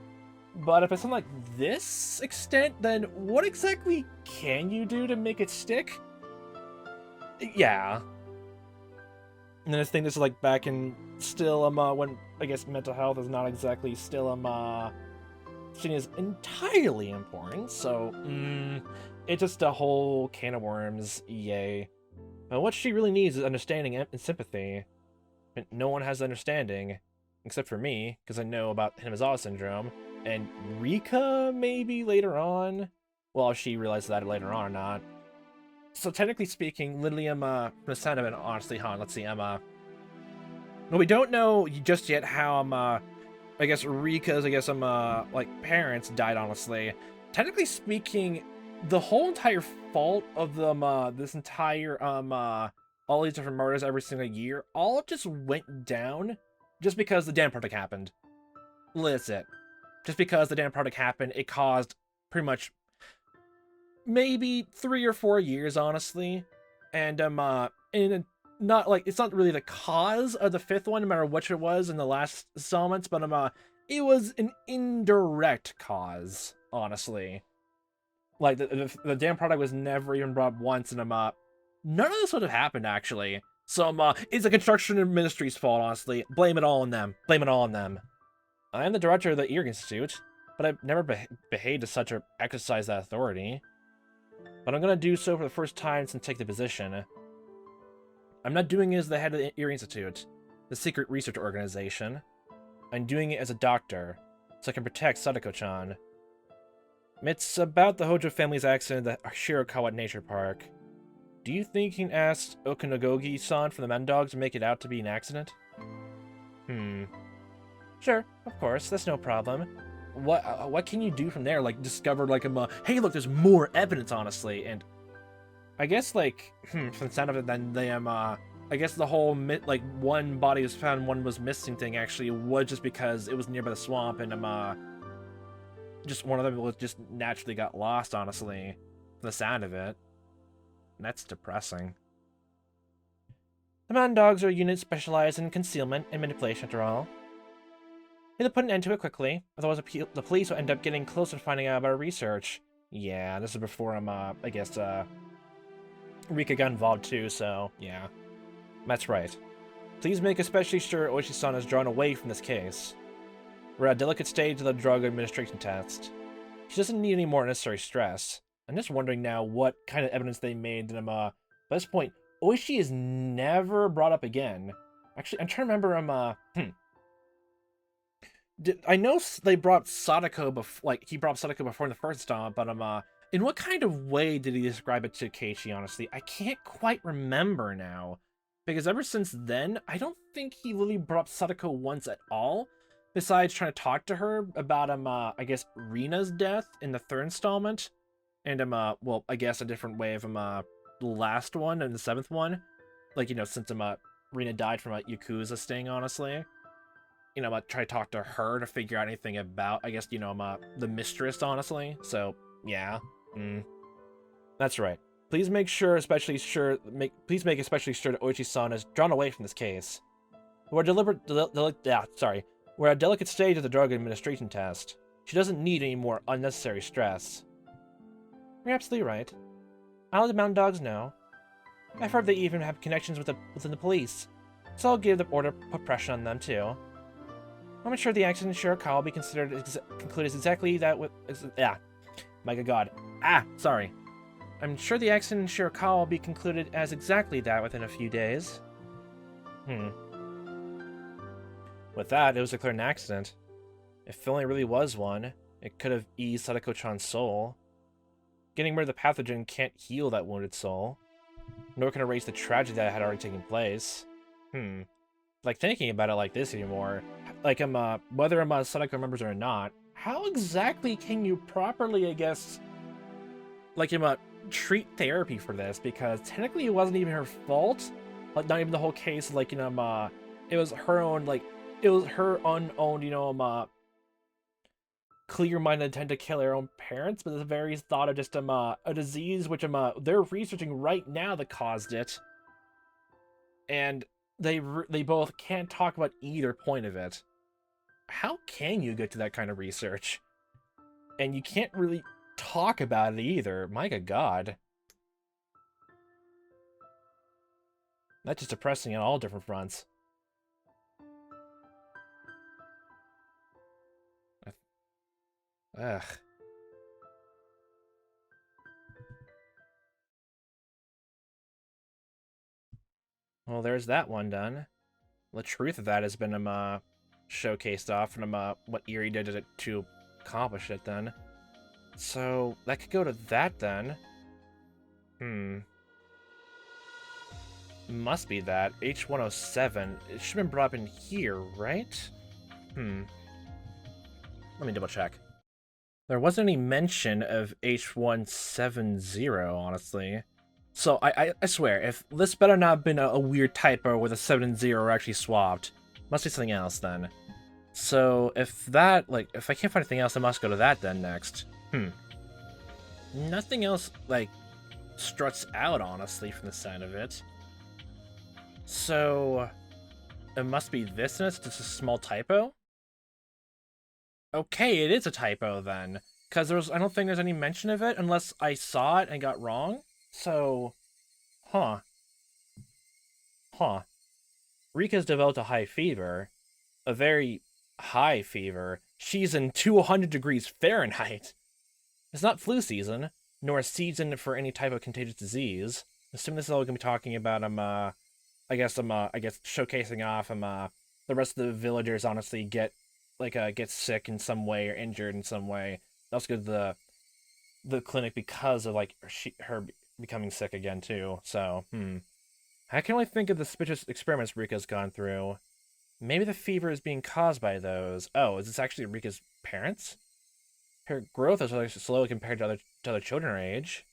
But if it's something like this extent, then what exactly can you do to make it stick? Yeah. And then I think this is like back in still when I guess mental health is not exactly still seen as entirely important. So it's just a whole can of worms. Yay. But what she really needs is understanding and sympathy. And no one has understanding, except for me, because I know about Hinamizawa syndrome. And Rika, maybe, later on? Well, if she realizes that later on or not. So, technically speaking, literally, from the sound of it, honestly, let's see, well, we don't know just yet how, I guess, Rika's, like, parents died, honestly. Technically speaking, the whole entire fault of this entire, all these different murders every single year, all just went down just because the damn project happened. Listen. Just because the damn project happened, it caused pretty much maybe 3 or 4 years, honestly. And not like, it's not really the cause of the fifth one, no matter which it was in the last installments, but it was an indirect cause, honestly. Like, the damn product was never even brought up once, and none of this would have happened, actually. So it's the construction ministry's fault, honestly. Blame it all on them. Blame it all on them. I am the director of the Ear Institute, but I've never behaved as such or exercised that authority. But I'm going to do so for the first time since taking the position. I'm not doing it as the head of the Ear Institute, the secret research organization. I'm doing it as a doctor, so I can protect Sadako-chan. It's about the Hojo family's accident at the Shirakawa Nature Park. Do you think you can ask Okanogogi-san from the Men Dogs to make it out to be an accident? Sure, of course, that's no problem. What can you do from there? Like, discover, like, hey, look, there's more evidence, honestly, and I guess, like, from the sound of it, then they, I guess the whole, like, one body was found, one was missing thing actually was just because it was nearby the swamp, and, just one of them was just naturally got lost, honestly, from the sound of it. And that's depressing. The Man Dogs are a unit specialized in concealment and manipulation, after all. We have to put an end to it quickly, otherwise the police will end up getting closer to finding out about our research. Yeah, this is before I guess, Rika got involved too, so yeah. That's right. Please make especially sure Oishi-san is drawn away from this case. We're at a delicate stage of the drug administration test. She doesn't need any more unnecessary stress. I'm just wondering now what kind of evidence they made that by this point, Oishi is never brought up again. Actually, I'm trying to remember, I know they brought Sadako before, like, he brought Sadako before in the first installment, but, in what kind of way did he describe it to Keiichi, honestly? I can't quite remember now. Because ever since then, I don't think he really brought up Sadako once at all. Besides trying to talk to her about, I guess, Rina's death in the third installment. And, well, I guess a different way of, the last one and the seventh one. Like, you know, since, Rina died from a Yakuza sting, honestly. You know, try to talk to her to figure out anything about, I guess, you know, the mistress, honestly. So, yeah. That's right. Please make especially sure that Oichi-san is drawn away from this case. We're at a delicate stage of the drug administration test. She doesn't need any more unnecessary stress. You're absolutely right. I'll let the Mountain Dogs know. I've heard they even have connections within the police, so I'll give the order to put pressure on them too. I'm sure the accident in Shirakawa will be concluded exactly that with... My god. Sorry. I'm sure the accident in Shirakawa will be concluded as exactly that within a few days. With that, it was declared an accident. If it only really was one, it could have eased Sadako-chan's soul. Getting rid of the pathogen can't heal that wounded soul, nor can erase the tragedy that had already taken place. Like, thinking about it like this anymore, like, whether Sadako remembers or not, how exactly can you properly, I guess, like, treat therapy for this? Because technically it wasn't even her fault, like, not even the whole case, like, you know, it was her own, like, it was her unowned, you know, clear-minded intent to kill her own parents, but the very thought of just, a disease which, they're researching right now that caused it, and they both can't talk about either point of it. How can you get to that kind of research? And you can't really talk about it either. My god. That's just depressing on all different fronts. Ugh. Well, there's that one done. The truth of that has been showcased off, and what Eerie did to accomplish it then. So that could go to that then. Must be that. H107. It should have been brought up in here, right? Let me double check. There wasn't any mention of H170, honestly. So I swear, if this better not have been a weird typo where the 7 and 0 are actually swapped. Must be something else then. So if that, like, if I can't find anything else, I must go to that then next. Nothing else, like, struts out, honestly, from the sound of it. So it must be this, and it's just a small typo? Okay, it is a typo then. Because I don't think there's any mention of it unless I saw it and got wrong. So, Rika's developed a high fever. A very high fever. She's in 200 degrees Fahrenheit. It's not flu season, nor a season for any type of contagious disease. Assuming this is all going to be talking about, I guess showcasing off, the rest of the villagers honestly get sick in some way or injured in some way. That's good. the clinic because of like her becoming sick again too. So, I can only think of the suspicious experiments Rika's gone through. Maybe the fever is being caused by those. Oh, is this actually Rika's parents? Her growth is really slow compared to other children her age.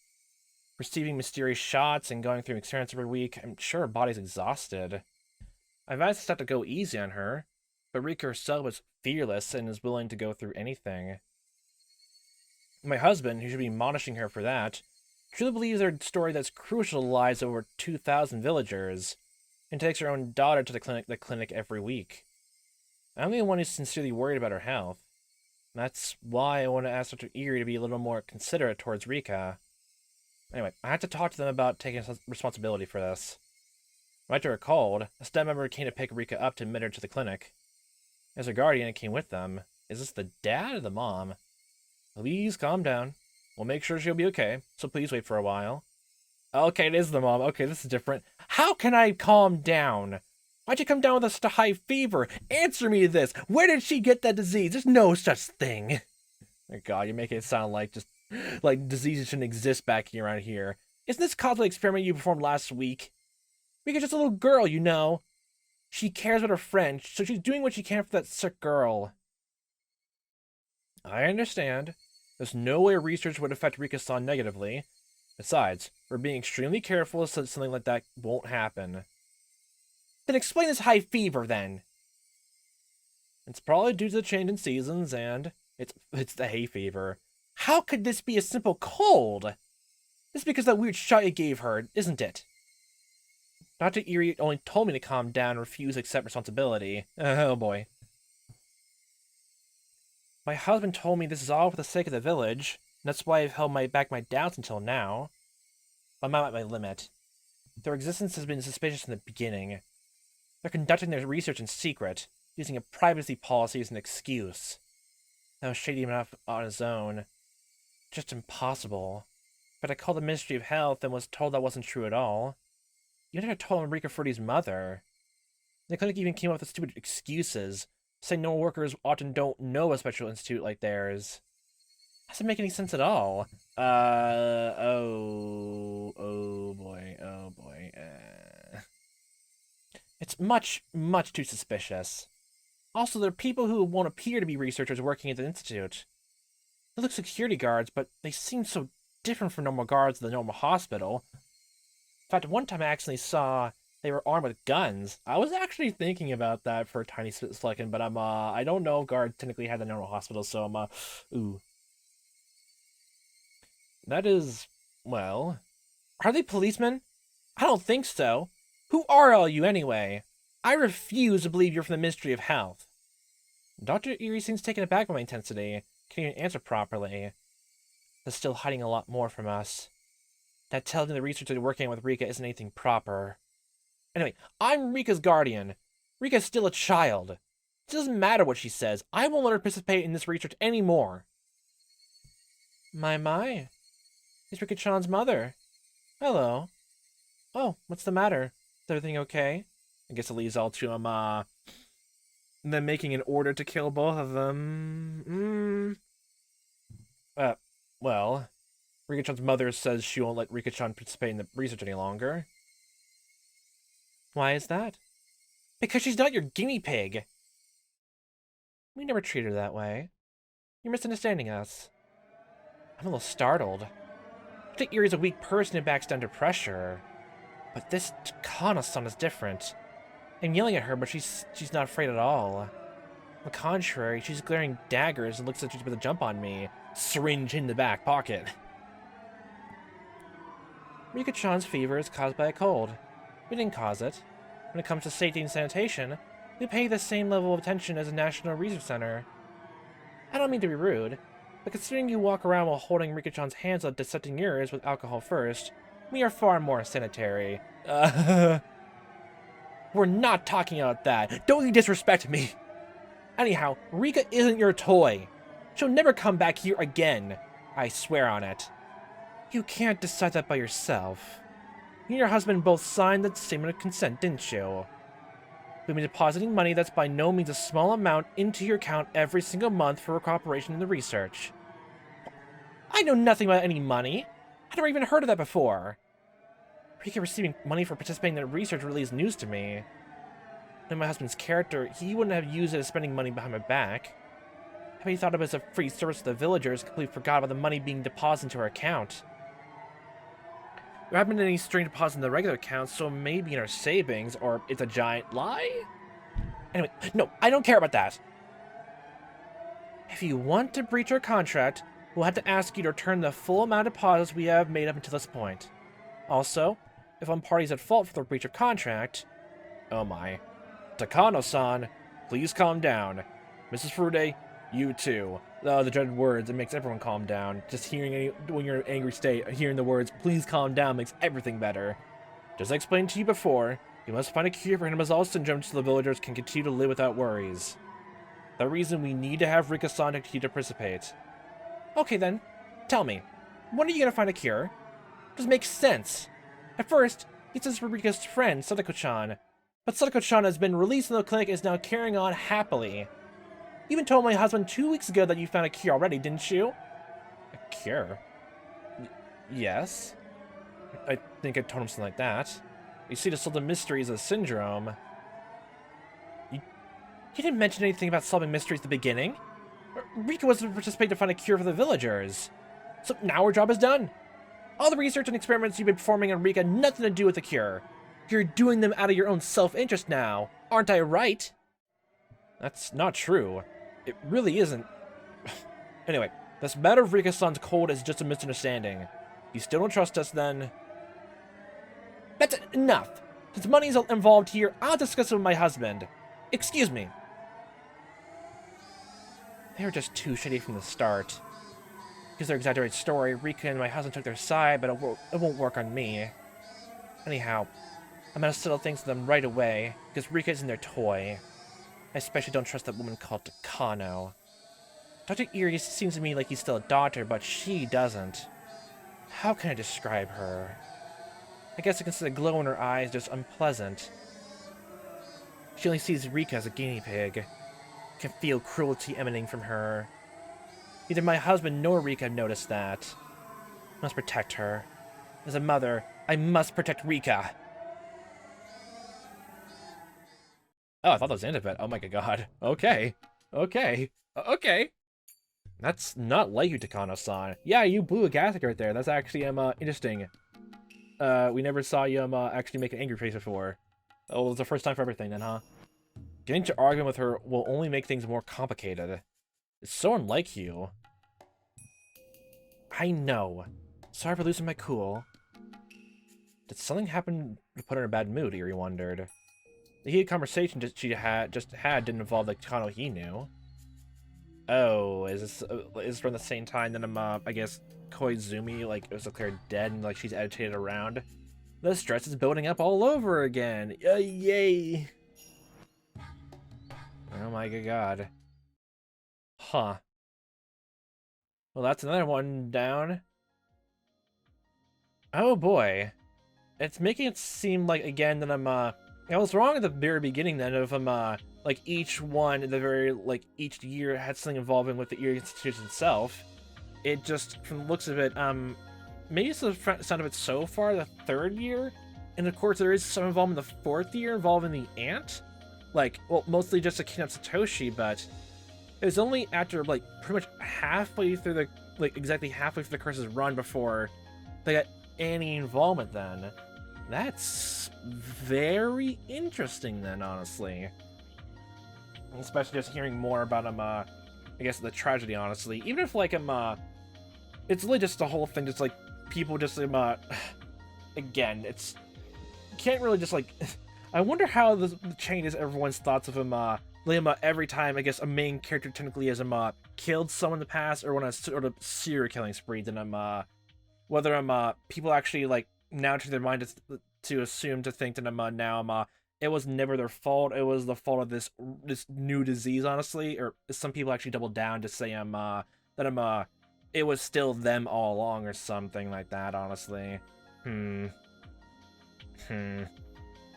Receiving mysterious shots and going through experiments every week, I'm sure her body's exhausted. I've asked Steph to go easy on her, but Rika herself is fearless and is willing to go through anything. My husband, who should be admonishing her for that, truly believes their story that's crucial to the lives of over 2,000 villagers, and takes her own daughter to the clinic every week. I'm the one who's sincerely worried about her health. That's why I want to ask Dr. Erie to be a little more considerate towards Rika. Anyway, I have to talk to them about taking responsibility for this. When after her cold, a staff member came to pick Rika up to admit her to the clinic. As her guardian, it came with them. Is this the dad or the mom? Please calm down. We'll make sure she'll be okay, so please wait for a while. Okay, it is the mom. Okay, this is different. How can I calm down? Why'd you come down with a high fever? Answer me this. Where did she get that disease? There's no such thing. Oh God, you're making it sound like just like diseases shouldn't exist back here around here. Isn't this caused by the experiment you performed last week? Rika's just a little girl, you know. She cares about her friend, so she's doing what she can for that sick girl. I understand. There's no way research would affect Rika-san negatively. Besides, we're being extremely careful so something like that won't happen. Then explain this high fever, then. It's probably due to the change in seasons, and it's the hay fever. How could this be a simple cold? It's because that weird shot you gave her, isn't it? Dr. Erie only told me to calm down and refuse to accept responsibility. Oh boy. My husband told me this is all for the sake of the village, and that's why I've held back my doubts until now. I'm at my limit. Their existence has been suspicious from the beginning. They're conducting their research in secret, using a privacy policy as an excuse. That was shady enough on his own. Just impossible. But I called the Ministry of Health and was told that wasn't true at all. You never told Rika Fruity's mother. The clinic even came up with stupid excuses, saying normal workers often don't know a special institute like theirs. Doesn't make any sense at all. Oh boy. It's much, much too suspicious. Also, there are people who won't appear to be researchers working at the institute. They look security guards, but they seem so different from normal guards at the normal hospital. In fact, one time I accidentally saw they were armed with guns. I was actually thinking about that for a tiny second, but I don't know if guards technically had the normal hospital, so ooh. That is, well, are they policemen? I don't think so. Who are all you anyway? I refuse to believe you're from the Ministry of Health. Dr. Erie seems taken aback by my intensity. Can't even answer properly. They're still hiding a lot more from us. That tells me the research they're working on with Rika isn't anything proper. Anyway, I'm Rika's guardian. Rika's still a child. It doesn't matter what she says. I won't let her participate in this research anymore. My. It's Rika-chan's mother. Hello. Oh, what's the matter? Is everything okay? I guess it leads all to them making an order to kill both of them. Well, Rika-chan's mother says she won't let Rika-chan participate in the research any longer. Why is that? Because she's not your guinea pig. We never treat her that way. You're misunderstanding us. I'm a little startled. Dr. Erie's a weak person who backs down to pressure. But this Kana-san is different. I'm yelling at her, but she's not afraid at all. On the contrary, she's glaring daggers and looks like she's about to jump on me. Syringe in the back pocket. Rika-chan's fever is caused by a cold. We didn't cause it. When it comes to safety and sanitation, we pay the same level of attention as a national research center. I don't mean to be rude, but considering you walk around while holding Rika-chan's hands on dissecting yours with alcohol first, we are far more sanitary. We're not talking about that. Don't you disrespect me. Anyhow, Rika isn't your toy. She'll never come back here again. I swear on it. You can't decide that by yourself. You and your husband both signed that statement of consent, didn't you? We've been depositing money that's by no means a small amount into your account every single month for cooperation in the research. I I know nothing about any money. I've never even heard of that before. Rika receiving money for participating in the research really is news to me. Knowing my husband's character, he wouldn't have used it as spending money behind my back. I bet he thought of it as a free service to the villagers, completely forgot about the money being deposited into our account. There haven't been any string deposits in the regular account, so maybe in our savings, or it's a giant lie? Anyway, no, I don't care about that. If you want to breach our contract, we'll have to ask you to return the full amount of deposits we have made up until this point. Also, if one party is at fault for the breach of contract... Oh my. Takano-san, please calm down. Mrs. Furude, you too. The dreaded words, it makes everyone calm down. Just hearing when you're in an angry state, hearing the words, please calm down, makes everything better. Just as I explained to you before, you must find a cure for Hinamizawa syndrome so the villagers can continue to live without worries. The reason we need to have Rika-san continue to participate. Okay then, tell me, when are you gonna find a cure? This makes sense. At first, he says for Rika's friend, Sadako-chan. But Sadako-chan has been released from the clinic and is now carrying on happily. You even told my husband 2 weeks ago that you found a cure already, didn't you? A cure? Yes. I think I told him something like that. You see, to solve the mysteries of the syndrome. You didn't mention anything about solving mysteries at the beginning. Rika was to participate to find a cure for the villagers. So now our job is done. All the research and experiments you've been performing on Rika had nothing to do with the cure. You're doing them out of your own self-interest now. Aren't I right? That's not true. It really isn't. Anyway, this matter of Rika-san's cold is just a misunderstanding. You still don't trust us, then... That's enough. Since money's involved here, I'll discuss it with my husband. Excuse me. They were just too shitty from the start. Because their exaggerated story, Rika and my husband took their side, but it won't work on me. Anyhow, I'm gonna settle things with them right away, because Rika isn't their toy. I especially don't trust that woman called Takano. Dr. Irie seems to me like he's still a daughter, but she doesn't. How can I describe her? I guess I can see the glow in her eyes just unpleasant. She only sees Rika as a guinea pig. I can feel cruelty emanating from her. Neither my husband nor Rika have noticed that. I must protect her. As a mother, I must protect Rika. Oh, I thought that was the end of it. Oh my god. Okay. Okay. Okay. That's not like you, Takano-san. Yeah, you blew a gasket right there. That's actually interesting. We never saw you actually make an angry face before. Oh, it was the first time for everything then, huh? Getting to arguing with her will only make things more complicated. It's so unlike you. I know. Sorry for losing my cool. Did something happen to put her in a bad mood, Irie wondered. The heated conversation she just had didn't involve the Takano he knew. Oh, is this from the same time that I guess Koizumi, like, it was declared dead and, like, she's agitated around? The stress is building up all over again. Yay! Oh my god. Huh. Well, that's another one down. Oh boy. It's making it seem like, again, that I was wrong at the very beginning then of like each one, each year had something involving with the Erie Institution itself. It just, from the looks of it, maybe it's the sound of it so far, the 3rd year, and of course there is some involvement in the 4th year involving the ant. Like, well, mostly just to kidnap Satoshi, but it was only after, like, pretty much halfway through the, like, exactly halfway through the curse's run before they got any involvement then. That's very interesting then, honestly. Especially just hearing more about I guess the tragedy, honestly. Even if, like, it's really just the whole thing, just, like, people just, again, it's, can't really just, like, I wonder how this changes everyone's thoughts of every time, I guess, a main character technically has, killed someone in the past, or when a sort of serial killing spree, then, whether, people actually, like, now to their mind to assume, to think that now it was never their fault, it was the fault of this new disease, honestly, or some people actually double down to say that it was still them all along or something like that, honestly.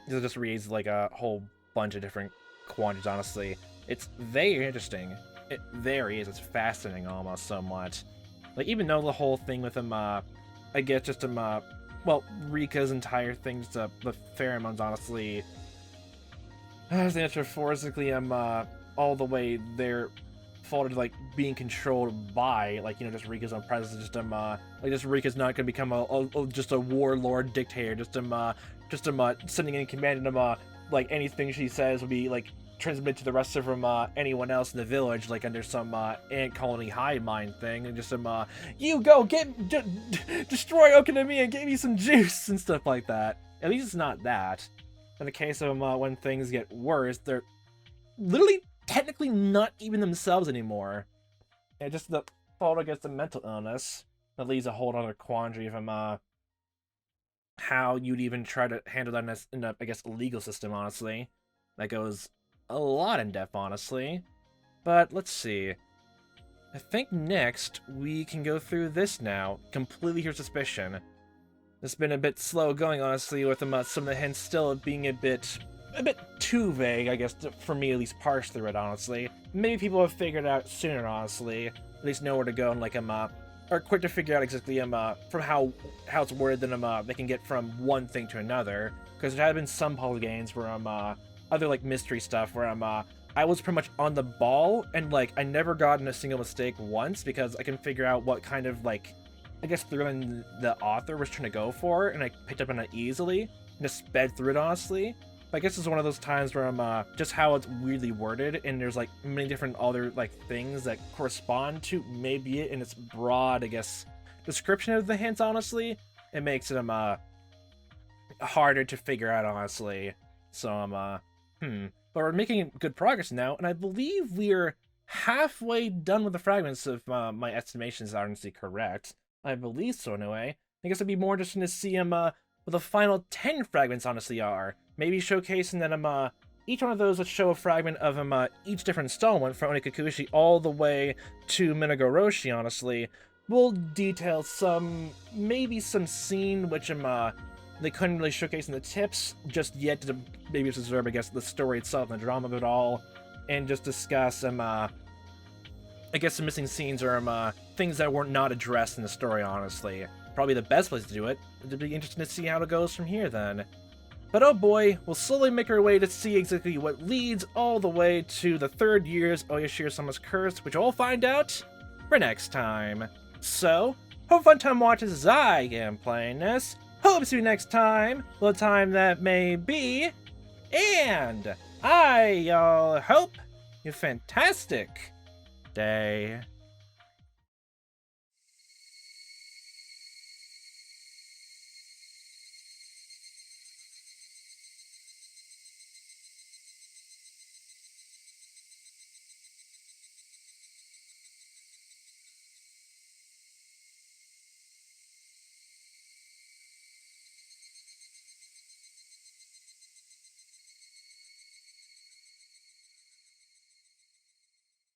This just reads like a whole bunch of different quantities, honestly. It's very interesting. It very is. It's fascinating almost somewhat. Like, even though the whole thing with him, I guess just him, well, Rika's entire thing, just the pheromones, honestly, metaphorically, all the way there faulted, like, being controlled by, like, you know, just Rika's own presence, just like, just Rika's not gonna become just a warlord dictator, just sending in command, and like, anything she says will be, like, transmitted to the rest of anyone else in the village, like, under some ant colony hive mind thing, and just you go destroy Okanami and give me some juice and stuff like that. At least it's not that. In the case of when things get worse, they're literally technically not even themselves anymore. And just the fault against the mental illness that leaves a whole other quandary of how you'd even try to handle that in a, I guess, legal system, honestly. That goes a lot in depth, honestly. But let's see. I think next we can go through this now. Completely Your Suspicion. It's been a bit slow going, honestly, with some of the hints still being a bit too vague, I guess, for me at least parse through it, honestly. Maybe people have figured it out sooner, honestly. At least know where to go and, like, are quick to figure out exactly from how it's worded, then they can get from one thing to another. Because there have been some puzzle games where other, like, mystery stuff where I was pretty much on the ball, and, like, I never got in a single mistake once because I can figure out what kind of, like, I guess, thrilling the author was trying to go for, and I picked up on it easily and just sped through it, honestly. But I guess it's one of those times where just how it's weirdly worded, and there's, like, many different other, like, things that correspond to maybe it in its broad, I guess, description of the hints, honestly. It makes it harder to figure out, honestly. So but we're making good progress now, and I believe we're halfway done with the fragments, if my estimations are honestly correct. I believe so, anyway. I guess it'd be more interesting to see what the final 10 fragments honestly are. Maybe showcasing that each one of those would show a fragment of each different installment from Onikakushi all the way to Minagoroshi, honestly. We'll detail maybe some scene which they couldn't really showcase in the tips just yet to maybe observe, I guess, the story itself and the drama of it all, and just discuss I guess some missing scenes or things that were not addressed in the story, honestly. Probably the best place to do it. It'd be interesting to see how it goes from here, then. But oh boy, we'll slowly make our way to see exactly what leads all the way to the third year's Oyashiro-sama's curse, which we'll find out for next time. So, have a fun time watching as I am playing this. Hope to see you next time, the time that may be, and I hope you fantastic day.